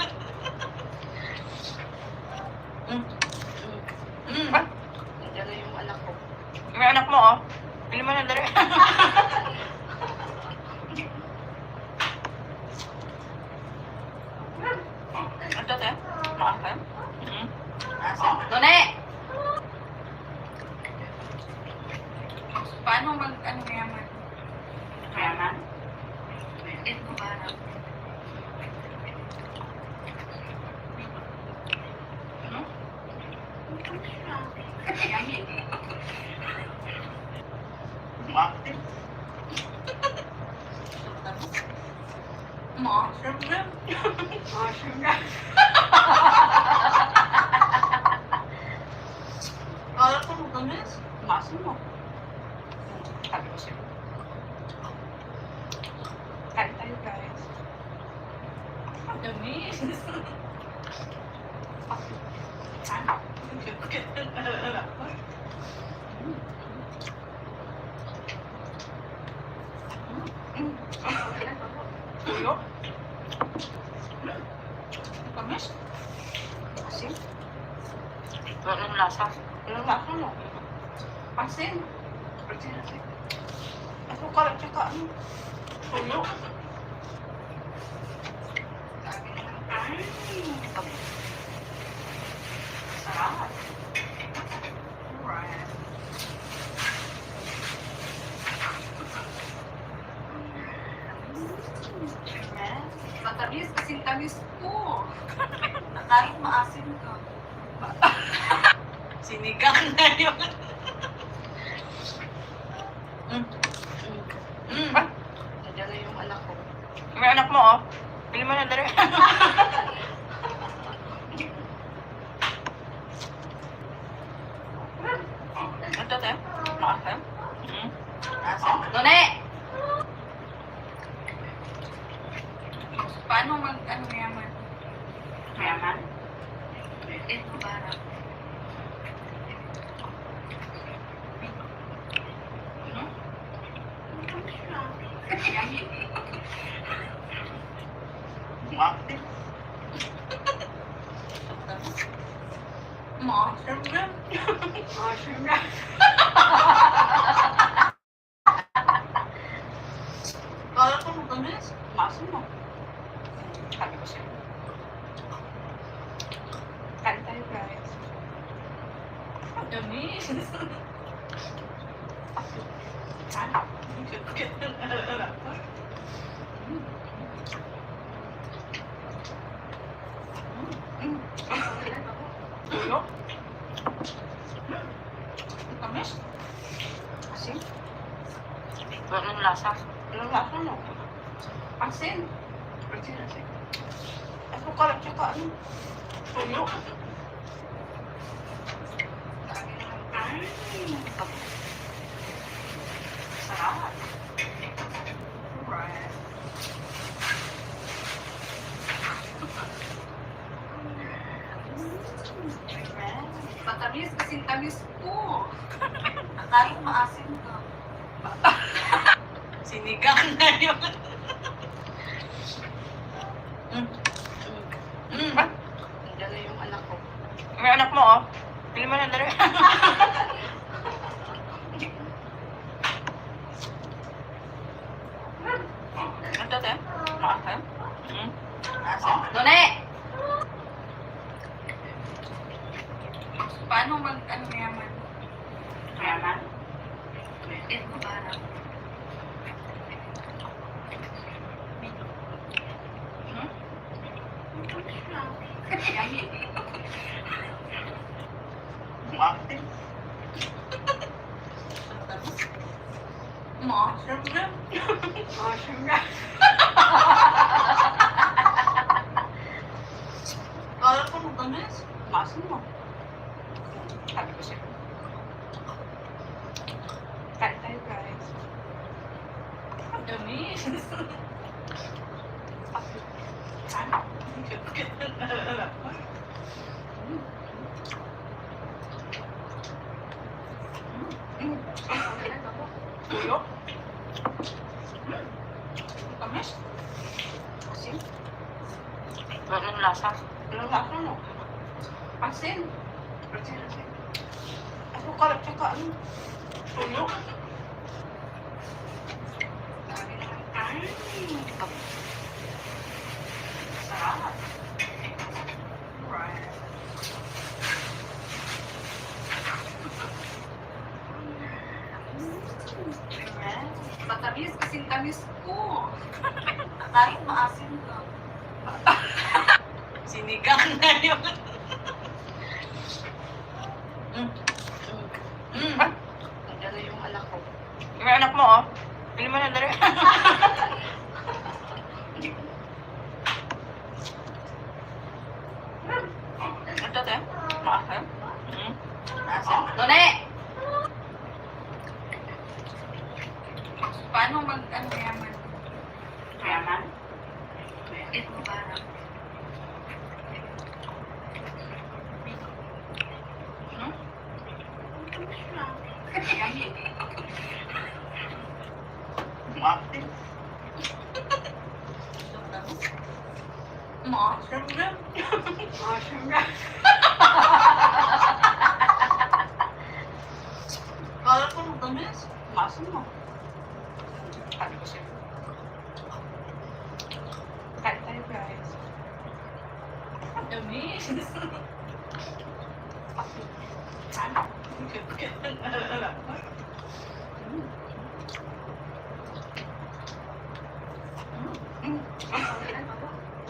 Nandiyan na yung anak ko. May anak mo, oh. Pili mo na dali. Ito, te. Maasim. Asin. Done! Paano ano yaman? Mayaman. Ito parang. Yummy. Maasim. Maasim na. Maasim na. Kala ko matamis. Maasim mo. Sabi ko sa'yo. Kain tayo guys. Ang tamis. Ano? Tuyo. Tamis. Asim. Anong lasa? Anong lasa mo? Asin. Asin. Asukal at saka ano? Tuyo. Sarap. Alright. Matamis kasing tamis ko. Akala ko maasim ka. Sinigang na yun. Nandiyan na yung anak ko. May anak mo, oh. Pili mo na dali. Ito, te. Maasim. Asin. Done! Paano ano yaman? Mayaman. Ito parang. Yummy. Maasim. Maasim na. Maasim na. Kala ko matamis. Maasim mo. Sabi ko sa'yo. Kain tayo guys. Ang tamis. Ano? Tuyo. Tamis. Asim. Anong lasa? Anong lasa mo? Asin. Asin. Asukal at saka ano? Tuyo. Sarap. Alright. Matamis kasing tamis ko. Kahit maasim ka. Sinigang na yun. Ah, Nandiyan na yung anak ko. may anak mo, oh. Pili mo na dali. Ito, te. Maasim. Asim. None! Paano ano yaman? Mayaman. Ito parang. Yummy. Maasim. Maasim na. Maasim na. Kala ko matamis. Maasim mo. Sabi ko siya. Kain tayo, guys. Ang damis. Ano? Tuyo. Tamis. Asin. Walang lasa. Walang lasa, no? Asin. Asin, asin. Asukal at saka ano? Tuyo. Ay. Sarap. Right. Matamis kasing tamis ko. Kahit maasim ka. Sinigang na yun. Ah, Nandiyan na yung anak ko. may anak mo, oh. Pili mo na dali. Ito, te. Maasim. Asim. None! Paano ano yaman? Mayaman. Ito parang. Yummy. Maasim. Maasim na. Maasim na. Kala ko matamis. Maasim mo. Sabi ko siya. Kain tayo, guys. Ang damis. Ano?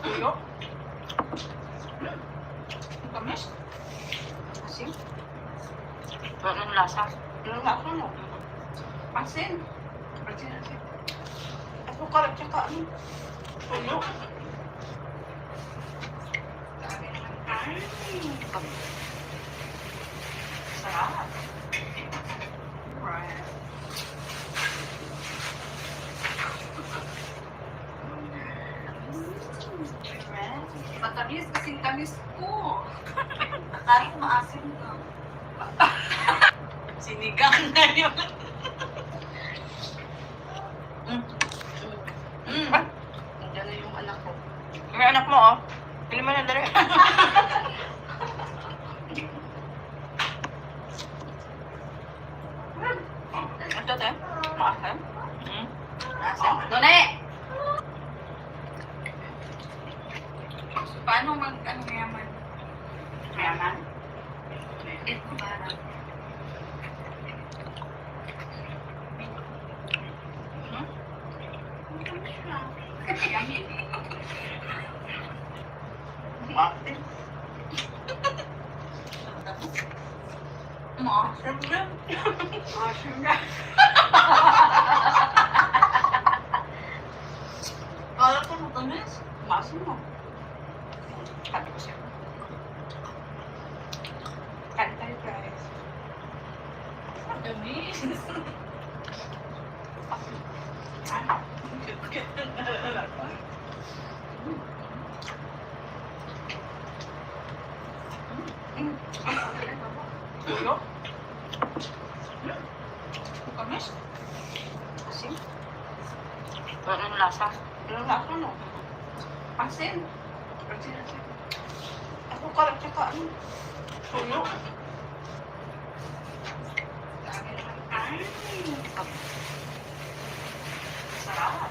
Tuyo. Tamis. Asin. Walang lasa. Walang lasa, no? Asin. Asin, asin. Asukal at saka ano? Tuyo. Ay. Sarap. Right. Matamis kasing tamis ko. Kahit maasim ka. Sinigang na yun. Ah, Nandiyan na yung anak ko. may anak mo, oh. Pili mo na dali. Ito, te. Maasim. Asim. None! Paano ano yaman? Mayaman. Ito parang. Yummy. Maasim. Maasim na. Maasim na. Kala ko matamis. Maasim mo. Sabi ko siya. Kain tayo, guys. Ang damis. Ano? Tuyo. Kamis. Asin. Wala ng lasa. Ilang lasa no? Asin. Asin. Asukal at saka ano? Tuyo. Ay. Sarap.